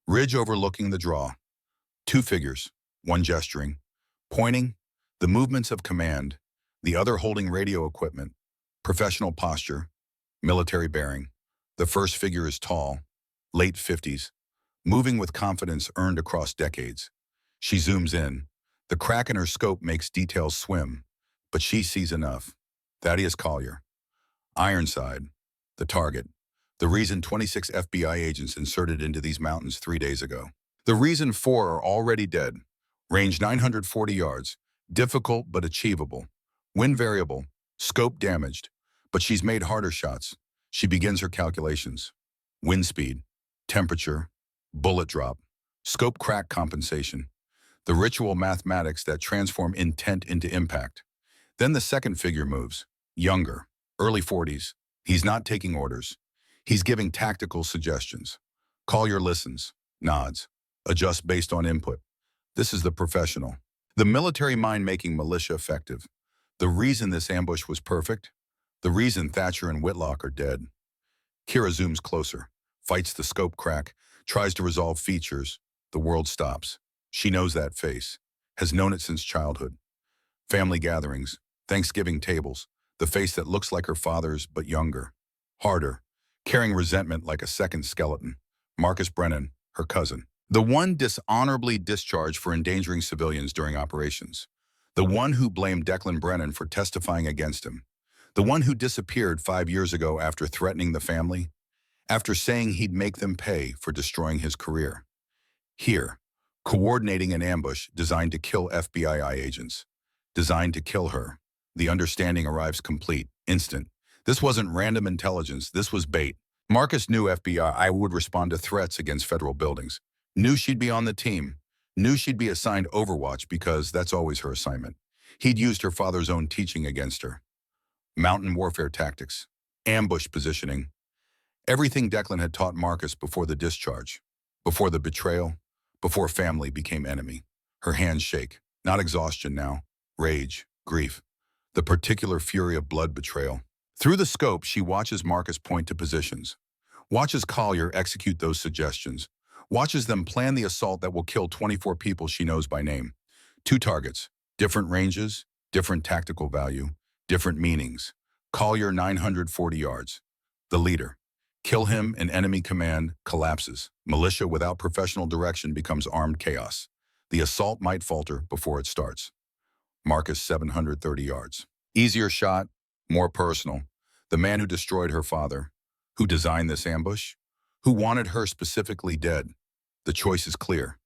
Ridge overlooking the draw. 2 figures, one gesturing, pointing, the movements of command, the other holding radio equipment, professional posture, military bearing. The first figure is tall, late 50s, moving with confidence earned across decades. She zooms in. The crack in her scope makes details swim, but she sees enough. Thaddeus Collier. Ironside, the target. The reason 26 FBI agents inserted into these mountains 3 days ago. The reason 4 are already dead. Range 940 yards. Difficult but achievable. Wind variable. Scope damaged. But she's made harder shots. She begins her calculations. Wind speed. Temperature. Bullet drop. Scope crack compensation. The ritual mathematics that transform intent into impact. Then the second figure moves. Younger. Early 40s. He's not taking orders. He's giving tactical suggestions. Collier listens. Nods. Adjusts based on input. This is the professional. The military mind making militia effective. The reason this ambush was perfect? The reason Thatcher and Whitlock are dead. Kira zooms closer, fights the scope crack, tries to resolve features. The world stops. She knows that face, has known it since childhood. Family gatherings, Thanksgiving tables, the face that looks like her father's but younger. Harder, carrying resentment like a second skeleton. Marcus Brennan, her cousin. The one dishonorably discharged for endangering civilians during operations. The one who blamed Declan Brennan for testifying against him. The one who disappeared 5 years ago after threatening the family, after saying he'd make them pay for destroying his career. Here, coordinating an ambush designed to kill FBI agents, designed to kill her. The understanding arrives complete, instant. This wasn't random intelligence, this was bait. Marcus knew FBI would respond to threats against federal buildings. Knew she'd be on the team. Knew she'd be assigned Overwatch because that's always her assignment. He'd used her father's own teaching against her. Mountain warfare tactics. Ambush positioning. Everything Declan had taught Marcus before the discharge. Before the betrayal. Before family became enemy. Her hands shake. Not exhaustion now. Rage. Grief. The particular fury of blood betrayal. Through the scope, she watches Marcus point to positions. Watches Collier execute those suggestions. Watches them plan the assault that will kill 24 people she knows by name. 2 targets, different ranges, different tactical value, different meanings. Collier 940 yards. The leader. Kill him and enemy command collapses. Militia without professional direction becomes armed chaos. The assault might falter before it starts. Marcus 730 yards. Easier shot, more personal. The man who destroyed her father, who designed this ambush, who wanted her specifically dead. The choice is clear.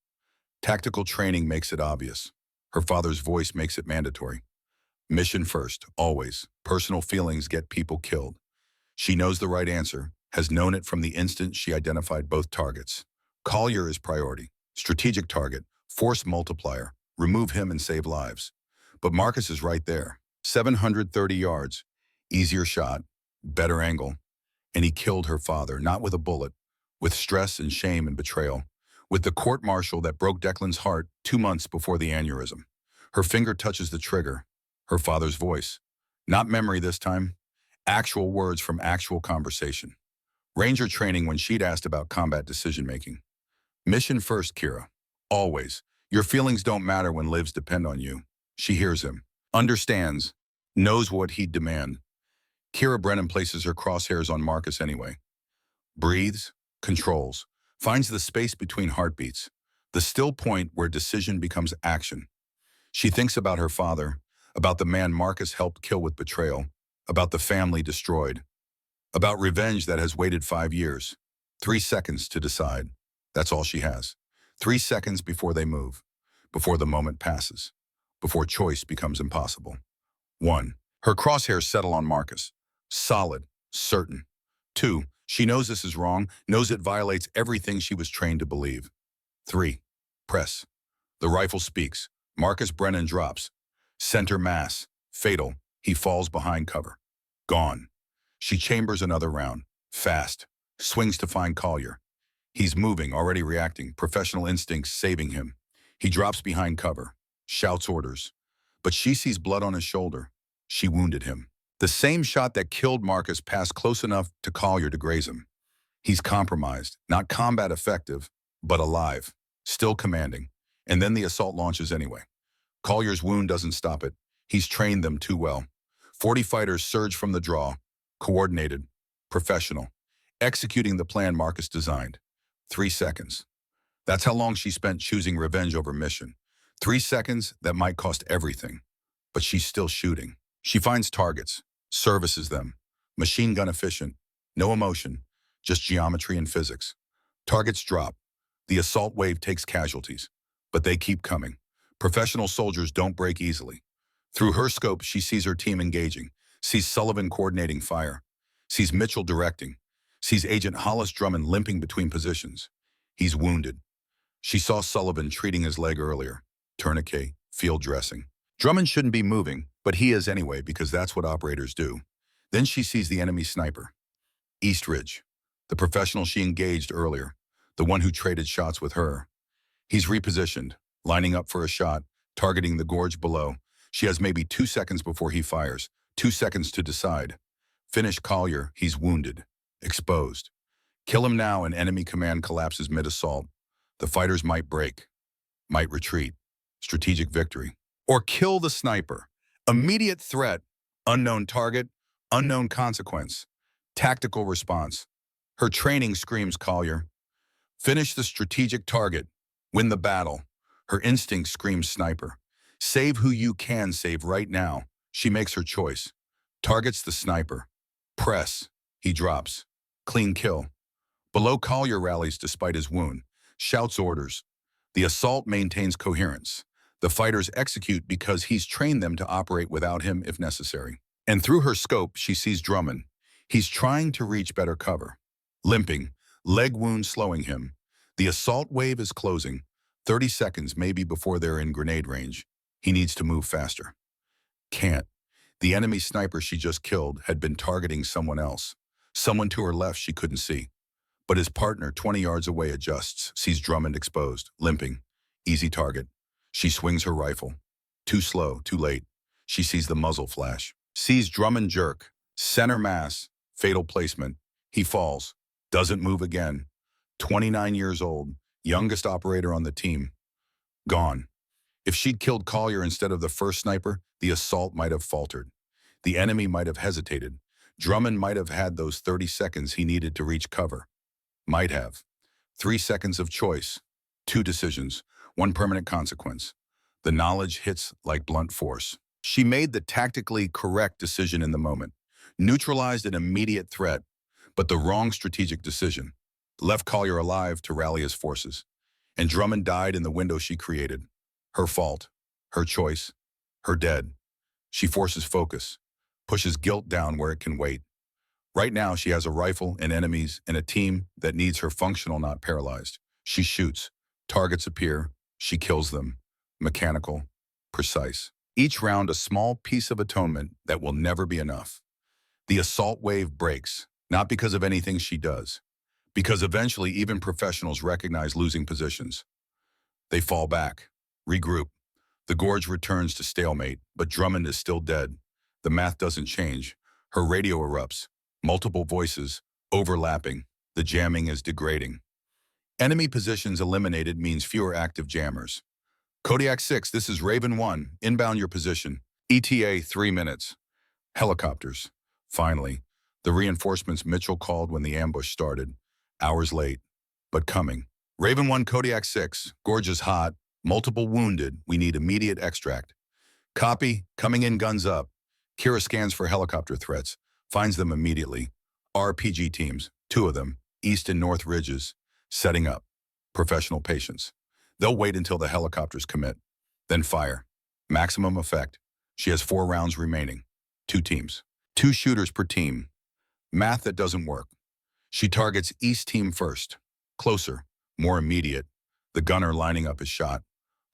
Tactical training makes it obvious. Her father's voice makes it mandatory. Mission first, always. Personal feelings get people killed. She knows the right answer, has known it from the instant she identified both targets. Collier is priority. Strategic target, force multiplier, remove him and save lives. But Marcus is right there. 730 yards, easier shot, better angle. And he killed her father, not with a bullet, with stress and shame and betrayal, with the court-martial that broke Declan's heart 2 months before the aneurysm. Her finger touches the trigger, her father's voice. Not memory this time, actual words from actual conversation. Ranger training when she'd asked about combat decision-making. Mission first, Kira. Always. Your feelings don't matter when lives depend on you. She hears him, understands, knows what he'd demand. Kira Brennan places her crosshairs on Marcus anyway. Breathes, controls, finds the space between heartbeats, the still point where decision becomes action. She thinks about her father, about the man Marcus helped kill with betrayal, about the family destroyed, about revenge that has waited 5 years. 3 seconds to decide. That's all she has. 3 seconds before they move, before the moment passes, before choice becomes impossible. 1. Her crosshairs settle on Marcus. Solid, certain. 2. She knows this is wrong, knows it violates everything she was trained to believe. 3. Press. The rifle speaks. Marcus Brennan drops. Center mass. Fatal. He falls behind cover. Gone. She chambers another round. Fast. Swings to find Collier. He's moving, already reacting. Professional instincts saving him. He drops behind cover. Shouts orders. But she sees blood on his shoulder. She wounded him. The same shot that killed Marcus passed close enough to Collier to graze him. He's compromised. Not combat effective, but alive. Still commanding. And then the assault launches anyway. Collier's wound doesn't stop it. He's trained them too well. 40 fighters surge from the draw. Coordinated. Professional. Executing the plan Marcus designed. 3 seconds. That's how long she spent choosing revenge over mission. 3 seconds that might cost everything. But she's still shooting. She finds targets. Services them. Machine gun efficient. No emotion. just geometry and physics. Targets drop. The assault wave takes casualties, but they keep coming. Professional soldiers don't break easily. Through her scope, she sees her team engaging, sees Sullivan coordinating fire, sees Mitchell directing, sees Agent Hollis Drummond limping between positions. He's wounded. She saw Sullivan treating his leg earlier. Tourniquet, field dressing. Drummond shouldn't be moving, but he is anyway because that's what operators do. Then she sees the enemy sniper. East Ridge, the professional she engaged earlier, the one who traded shots with her. He's repositioned, lining up for a shot, targeting the gorge below. She has maybe 2 seconds before he fires, 2 seconds to decide. Finish Collier, he's wounded, exposed. Kill him now and enemy command collapses mid-assault. The fighters might break, might retreat. Strategic victory. Or kill the sniper. Immediate threat, unknown target, unknown consequence. Tactical response. Her training screams Collier. Finish the strategic target. Win the battle. Her instinct screams sniper. Save who you can save right now. She makes her choice. Targets the sniper. Press. He drops. Clean kill. Below, Collier rallies despite his wound. Shouts orders. The assault maintains coherence. The fighters execute because he's trained them to operate without him if necessary. And through her scope, she sees Drummond. He's trying to reach better cover. Limping, leg wound slowing him. The assault wave is closing. 30 seconds maybe before they're in grenade range. He needs to move faster. Can't. The enemy sniper she just killed had been targeting someone else. Someone to her left she couldn't see. But his partner 20 yards away adjusts, sees Drummond exposed, limping. Easy target. She swings her rifle. Too slow, too late. She sees the muzzle flash. Sees Drummond jerk. Center mass. Fatal placement. He falls. Doesn't move again. 29 years old. Youngest operator on the team. Gone. If she'd killed Collier instead of the first sniper, the assault might have faltered. The enemy might have hesitated. Drummond might have had those 30 seconds he needed to reach cover. Might have. 3 seconds of choice. 2 decisions. 1 permanent consequence. The knowledge hits like blunt force. She made the tactically correct decision in the moment. Neutralized an immediate threat, but the wrong strategic decision. Left Collier alive to rally his forces. And Drummond died in the window she created. Her fault. Her choice. Her dead. She forces focus. Pushes guilt down where it can wait. Right now, she has a rifle and enemies and a team that needs her functional, not paralyzed. She shoots. Targets appear. She kills them. Mechanical. Precise. Each round a small piece of atonement that will never be enough. The assault wave breaks, not because of anything she does, because eventually even professionals recognize losing positions. They fall back. Regroup. The gorge returns to stalemate, but Drummond is still dead. The math doesn't change. Her radio erupts. Multiple voices, overlapping. The jamming is degrading. Enemy positions eliminated means fewer active jammers. Kodiak 6, this is Raven 1. Inbound your position. ETA 3 minutes. Helicopters. Finally, the reinforcements Mitchell called when the ambush started. Hours late, but coming. Raven 1, Kodiak 6. Gorge is hot. Multiple wounded. We need immediate extract. Copy. Coming in, guns up. Kira scans for helicopter threats. Finds them immediately. RPG teams, 2 of them, East and North Ridges, setting up. Professional patience. They'll wait until the helicopters commit. Then fire. Maximum effect. She has 4 rounds remaining. 2 teams. 2 shooters per team. Math that doesn't work. She targets East team first. Closer. More immediate. The gunner lining up his shot.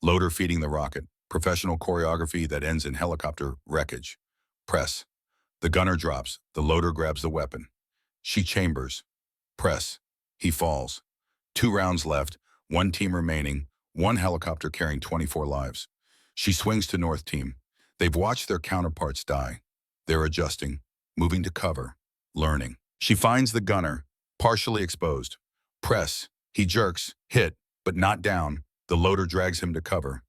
Loader feeding the rocket. Professional choreography that ends in helicopter wreckage. Press. The gunner drops. The loader grabs the weapon. She chambers. Press. He falls. 2 rounds left. 1 team remaining. 1 helicopter carrying 24 lives. She swings to North team. They've watched their counterparts die. They're adjusting, moving to cover, learning. She finds the gunner, partially exposed. Press. He jerks, hit, but not down. The loader drags him to cover.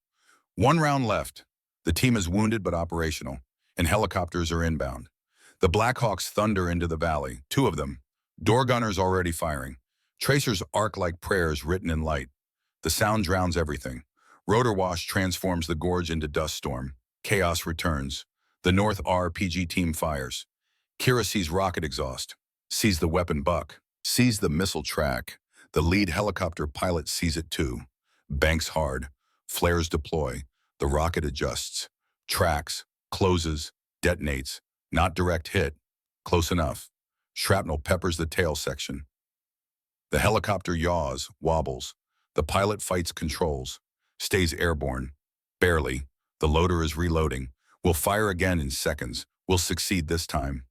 1 round left. The team is wounded but operational, and helicopters are inbound. The Blackhawks thunder into the valley, 2 of them. Door gunners already firing. Tracers arc like prayers written in light. The sound drowns everything. Rotor wash transforms the gorge into dust storm. Chaos returns. The North RPG team fires. Kira sees rocket exhaust, sees the weapon buck. Sees the missile track. The lead helicopter pilot sees it too. Banks hard. Flares deploy. The rocket adjusts. Tracks. Closes. Detonates. Not direct hit. Close enough. Shrapnel peppers the tail section. The helicopter yaws, wobbles. The pilot fights controls. Stays airborne. Barely. The loader is reloading. We'll fire again in seconds. We'll succeed this time.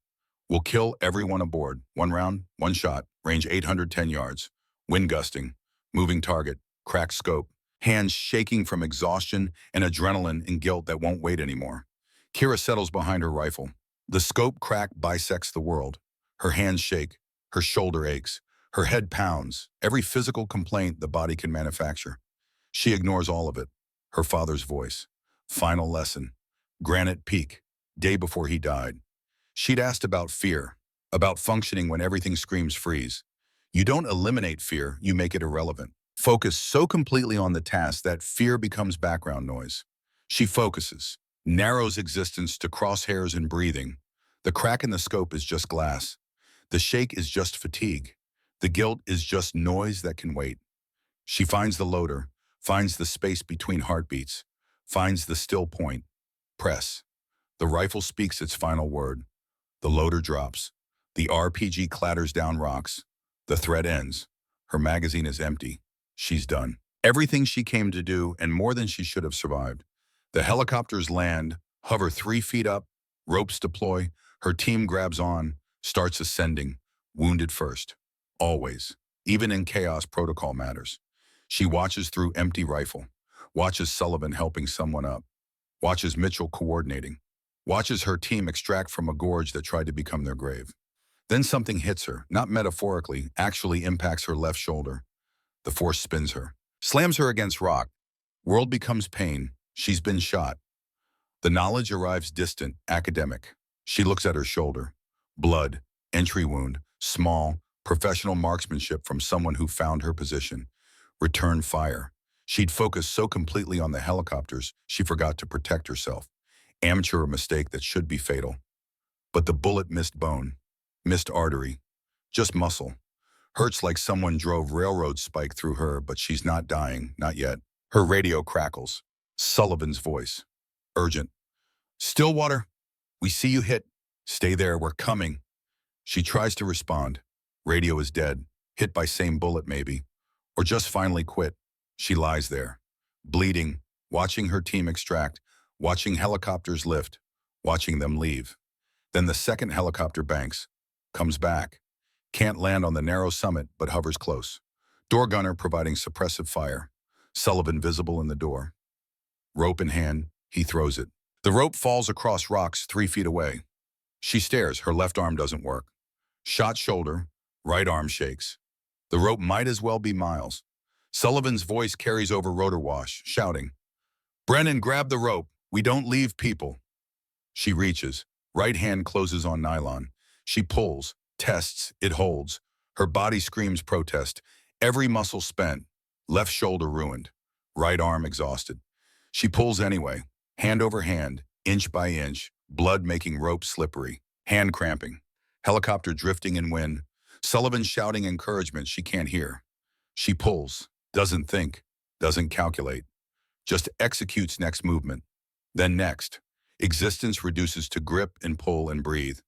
We'll kill everyone aboard. One round, one shot. Range 810 yards. Wind gusting. Moving target. Cracked scope. Hands shaking from exhaustion and adrenaline and guilt that won't wait anymore. Kira settles behind her rifle. The scope crack bisects the world. Her hands shake. Her shoulder aches. Her head pounds. Every physical complaint the body can manufacture. She ignores all of it. Her father's voice. Final lesson. Granite Peak. Day before he died. She'd asked about fear. About functioning when everything screams freeze. You don't eliminate fear, you make it irrelevant. Focus so completely on the task that fear becomes background noise. She focuses. Narrows existence to crosshairs and breathing. The crack in the scope is just glass. The shake is just fatigue. The guilt is just noise that can wait. She finds the loader, finds the space between heartbeats, finds the still point. Press. The rifle speaks its final word. The loader drops. The RPG clatters down rocks. The thread ends. Her magazine is empty. She's done. Everything she came to do and more than she should have survived. The helicopters land, hover 3 feet up, ropes deploy, her team grabs on, starts ascending, wounded first. Always. Even in chaos, protocol matters. She watches through empty rifle, watches Sullivan helping someone up, watches Mitchell coordinating, watches her team extract from a gorge that tried to become their grave. Then something hits her, not metaphorically, actually impacts her left shoulder. The force spins her, slams her against rock. World becomes pain. She's been shot. The knowledge arrives distant, academic. She looks at her shoulder. Blood, entry wound, small, professional marksmanship from someone who found her position. Return fire. She'd focused so completely on the helicopters, she forgot to protect herself. Amateur mistake that should be fatal. But the bullet missed bone, missed artery, just muscle. Hurts like someone drove railroad spike through her, but she's not dying, not yet. Her radio crackles. Sullivan's voice. Urgent. Stillwater, we see you hit. Stay there, we're coming. She tries to respond. Radio is dead, hit by same bullet maybe, or just finally quit. She lies there, bleeding, watching her team extract, watching helicopters lift, watching them leave. Then the second helicopter banks, comes back. Can't land on the narrow summit, but hovers close. Door gunner providing suppressive fire. Sullivan visible in the door. Rope in hand, he throws it. The rope falls across rocks 3 feet away. She stares, her left arm doesn't work. Shot shoulder, right arm shakes. The rope might as well be miles. Sullivan's voice carries over rotor wash, shouting, Brennan, grab the rope. We don't leave people. She reaches. Right hand closes on nylon. She pulls, tests, it holds. Her body screams protest. Every muscle spent. Left shoulder ruined. Right arm exhausted. She pulls anyway. Hand over hand, inch by inch. Blood making rope slippery. Hand cramping. Helicopter drifting in wind. Sullivan shouting encouragement she can't hear. She pulls. Doesn't think. Doesn't calculate. Just executes next movement. Then next. Existence reduces to grip and pull and breathe.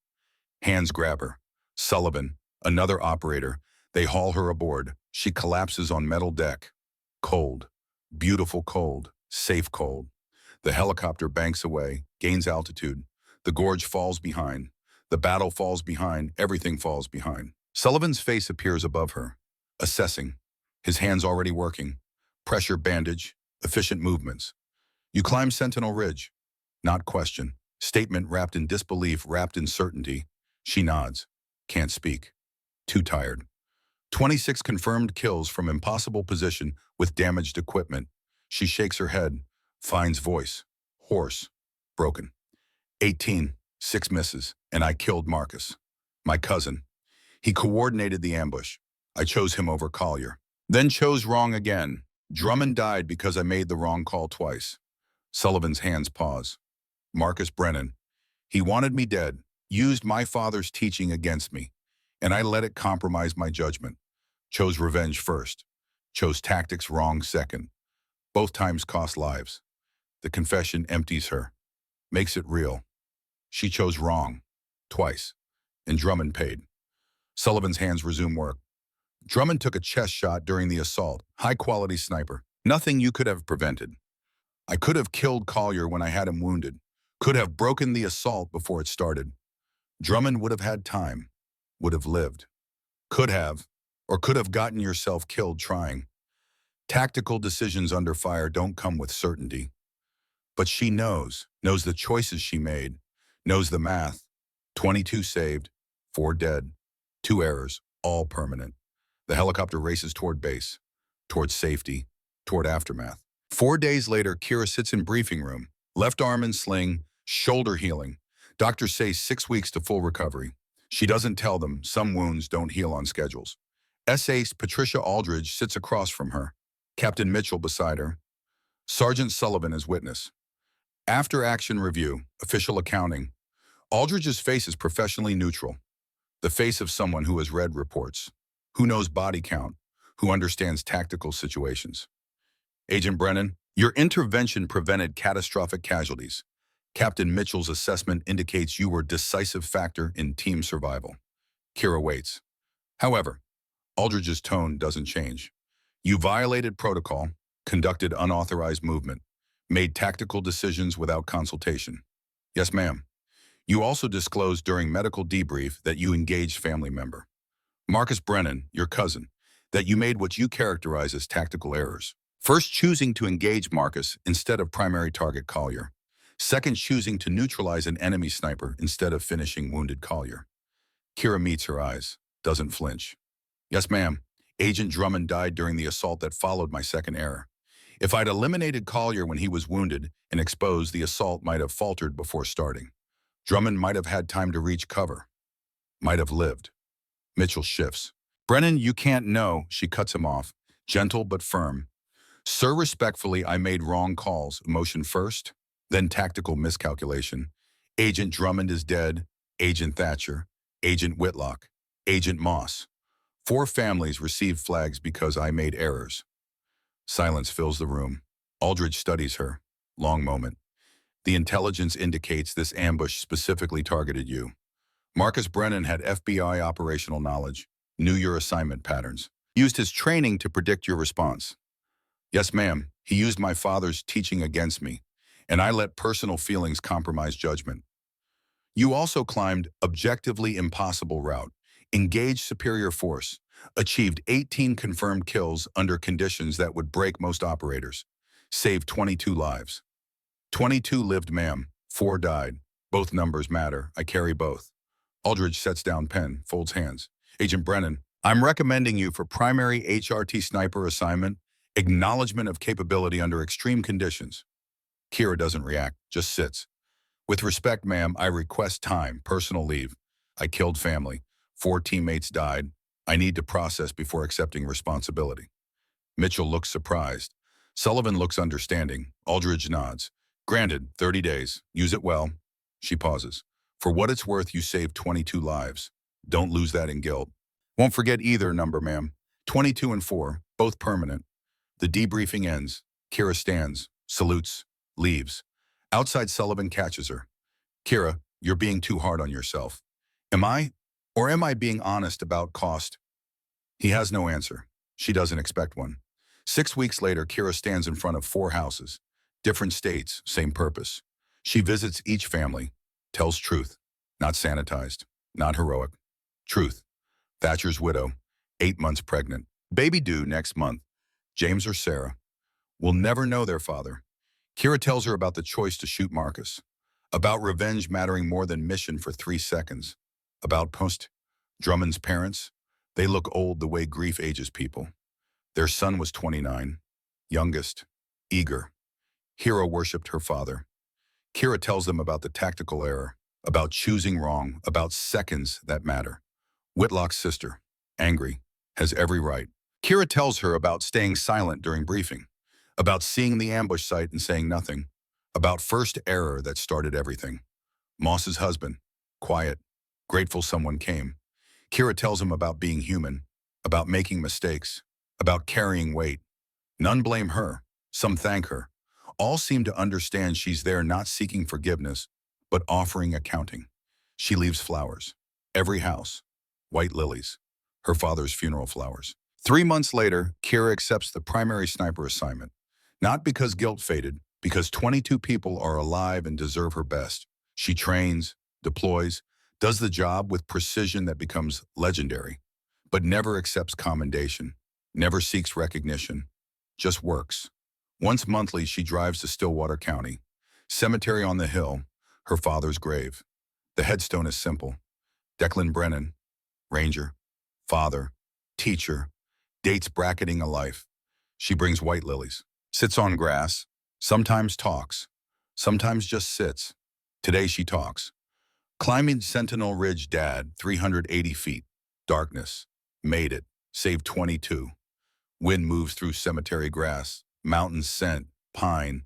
Hands grab her. Sullivan, another operator. They haul her aboard. She collapses on metal deck. Cold. Beautiful cold. Safe cold. The helicopter banks away, gains altitude. The gorge falls behind. The battle falls behind. Everything falls behind. Sullivan's face appears above her. Assessing. His hands already working. Pressure bandage. Efficient movements. You climb Sentinel Ridge. Not question. Statement wrapped in disbelief, wrapped in certainty. She nods. Can't speak. Too tired. 26 confirmed kills from impossible position with damaged equipment. She shakes her head. Finds voice. Hoarse. Broken. 18. 6 misses. And I killed Marcus. My cousin. He coordinated the ambush. I chose him over Collier. Then chose wrong again. Drummond died because I made the wrong call twice. Sullivan's hands pause. Marcus Brennan. He wanted me dead. Used my father's teaching against me. and I let it compromise my judgment. Chose revenge first. Chose tactics wrong second. Both times cost lives. The confession empties her, makes it real. She chose wrong. Twice. And Drummond paid. Sullivan's hands resume work. Drummond took a chest shot during the assault. High-quality sniper. Nothing you could have prevented. I could have killed Collier when I had him wounded. Could have broken the assault before it started. Drummond would have had time. Would have lived. Could have. Or could have gotten yourself killed trying. Tactical decisions under fire don't come with certainty. But she knows the choices she made, knows the math. 22 saved, 4 dead, 2 errors, all permanent. The helicopter races toward base, toward safety, toward aftermath. 4 days later, Kira sits in briefing room, left arm in sling, shoulder healing. Doctors say 6 weeks to full recovery. She doesn't tell them some wounds don't heal on schedules. S-Ace Patricia Aldridge sits across from her, Captain Mitchell beside her, Sergeant Sullivan as witness. After action review, official accounting, Aldridge's face is professionally neutral, the face of someone who has read reports, who knows body count, who understands tactical situations. Agent Brennan, your intervention prevented catastrophic casualties. Captain Mitchell's assessment indicates you were a decisive factor in team survival. Kira waits. However, Aldridge's tone doesn't change. You violated protocol, conducted unauthorized movement, made tactical decisions without consultation. Yes, ma'am. You also disclosed during medical debrief that you engaged family member, Marcus Brennan, your cousin, that you made what you characterize as tactical errors. First, choosing to engage Marcus instead of primary target Collier. Second, choosing to neutralize an enemy sniper instead of finishing wounded Collier. Kira meets her eyes, doesn't flinch. Yes, ma'am. Agent Drummond died during the assault that followed my second error. If I'd eliminated Collier when he was wounded and exposed, the assault might have faltered before starting. Drummond might have had time to reach cover. Might have lived. Mitchell shifts. Brennan, you can't know, she cuts him off, gentle but firm. Sir, respectfully, I made wrong calls. Emotion first, then tactical miscalculation. Agent Drummond is dead. Agent Thatcher. Agent Whitlock. Agent Moss. 4 families received flags because I made errors. Silence fills the room. Aldridge studies her. Long moment. The intelligence indicates this ambush specifically targeted you. Marcus Brennan had FBI operational knowledge, knew your assignment patterns, used his training to predict your response. Yes, ma'am, he used my father's teaching against me, and I let personal feelings compromise judgment. You also climbed objectively impossible route, engaged superior force, achieved 18 confirmed kills under conditions that would break most operators, saved 22 lives. 22 lived, ma'am, 4 died. Both numbers matter, I carry both. Aldridge sets down pen, folds hands. Agent Brennan, I'm recommending you for primary HRT sniper assignment, acknowledgement of capability under extreme conditions. Kira doesn't react, just sits. With respect, ma'am, I request time, personal leave. I killed family. 4 teammates died. I need to process before accepting responsibility. Mitchell looks surprised. Sullivan looks understanding. Aldridge nods. Granted, 30 days. Use it well. She pauses. For what it's worth, you saved 22 lives. Don't lose that in guilt. Won't forget either number, ma'am. 22 and 4, both permanent. The debriefing ends. Kira stands, salutes, leaves. Outside, Sullivan catches her. Kira, you're being too hard on yourself. Am I? Or am I being honest about cost? He has no answer. She doesn't expect one. 6 weeks later, Kira stands in front of 4 houses. Different states, same purpose. She visits each family, tells truth. Not sanitized, not heroic. Truth. Thatcher's widow, 8 months pregnant. Baby due next month. James or Sarah. Will never know their father. Kira tells her about the choice to shoot Marcus. About revenge mattering more than mission for 3 seconds. About Drummond's parents. They look old the way grief ages people. Their son was 29. Youngest. Eager. Hero worshipped her father. Kira tells them about the tactical error. About choosing wrong. About seconds that matter. Whitlock's sister. Angry. Has every right. Kira tells her about staying silent during briefing. About seeing the ambush site and saying nothing. About first error that started everything. Moss's husband. Quiet. Grateful someone came. Kira tells him about being human, about making mistakes, about carrying weight. None blame her. Some thank her. All seem to understand she's there not seeking forgiveness, but offering accounting. She leaves flowers. Every house. White lilies. Her father's funeral flowers. 3 months later, Kira accepts the primary sniper assignment. Not because guilt faded, because 22 people are alive and deserve her best. She trains, deploys, does the job with precision that becomes legendary, but never accepts commendation, never seeks recognition, just works. Once monthly, she drives to Stillwater County. Cemetery on the hill, her father's grave. The headstone is simple. Declan Brennan, Ranger, father, teacher, dates bracketing a life. She brings white lilies, sits on grass, sometimes talks, sometimes just sits. Today she talks. Climbing Sentinel Ridge, Dad, 380 feet. Darkness. Made it. Saved 22. Wind moves through cemetery grass. Mountains scent. Pine.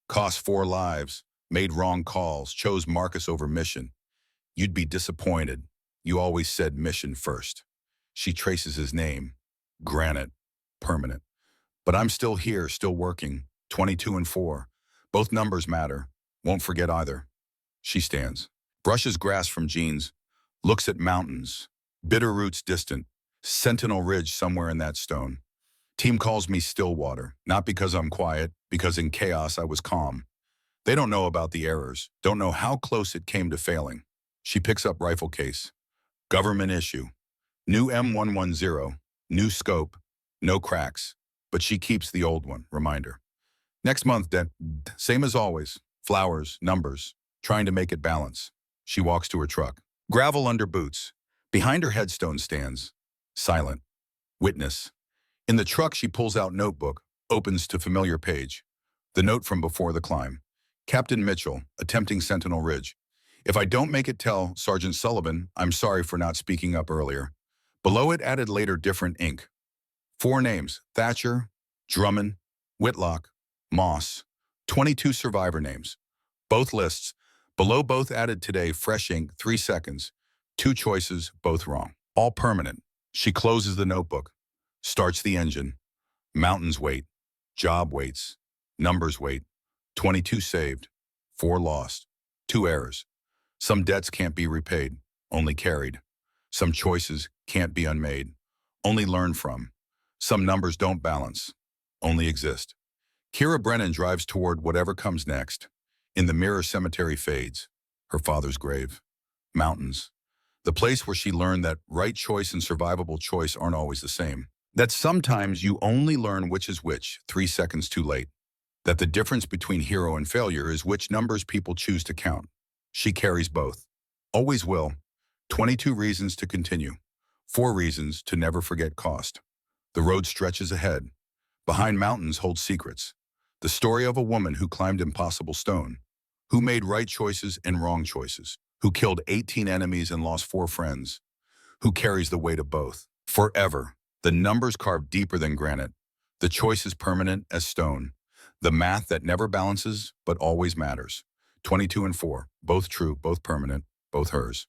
Cost 4 lives. Made wrong calls. Chose Marcus over mission. You'd be disappointed. You always said mission first. She traces his name. Granite. Permanent. But I'm still here, still working. 22 and 4. Both numbers matter. Won't forget either. She stands. Brushes grass from jeans. Looks at mountains. Bitter roots distant. Sentinel Ridge somewhere in that stone. Team calls me Stillwater. Not because I'm quiet, because in chaos I was calm. They don't know about the errors. Don't know how close it came to failing. She picks up rifle case. Government issue. New M110. New scope. No cracks. But she keeps the old one. Reminder. Next month, same as always. Flowers, numbers. Trying to make it balance. She walks to her truck. Gravel under boots. Behind her headstone stands. Silent. Witness. In the truck, she pulls out notebook. Opens to familiar page. The note from before the climb. Captain Mitchell, attempting Sentinel Ridge. If I don't make it, tell Sergeant Sullivan, I'm sorry for not speaking up earlier. Below it added later different ink. 4 names, Thatcher, Drummond, Whitlock, Moss, 22 survivor names. Both lists. Below both added today, fresh ink, 3 seconds. 2 choices, both wrong. All permanent. She closes the notebook. Starts the engine. Mountains wait. Job waits. Numbers wait. 22 saved. 4 lost. 2 errors. Some debts can't be repaid, only carried. Some choices can't be unmade, only learned from. Some numbers don't balance, only exist. Kira Brennan drives toward whatever comes next. In the mirror, cemetery fades. Her father's grave. Mountains. The place where she learned that right choice and survivable choice aren't always the same. That sometimes you only learn which is which 3 seconds too late. That the difference between hero and failure is which numbers people choose to count. She carries both. Always will. 22 reasons to continue. 4 reasons to never forget cost. The road stretches ahead. Behind mountains hold secrets. The story of a woman who climbed impossible stone, who made right choices and wrong choices, who killed 18 enemies and lost 4 friends, who carries the weight of both. Forever. The numbers carved deeper than granite. The choice is permanent as stone. The math that never balances but always matters. 22 and 4. Both true, both permanent, both hers.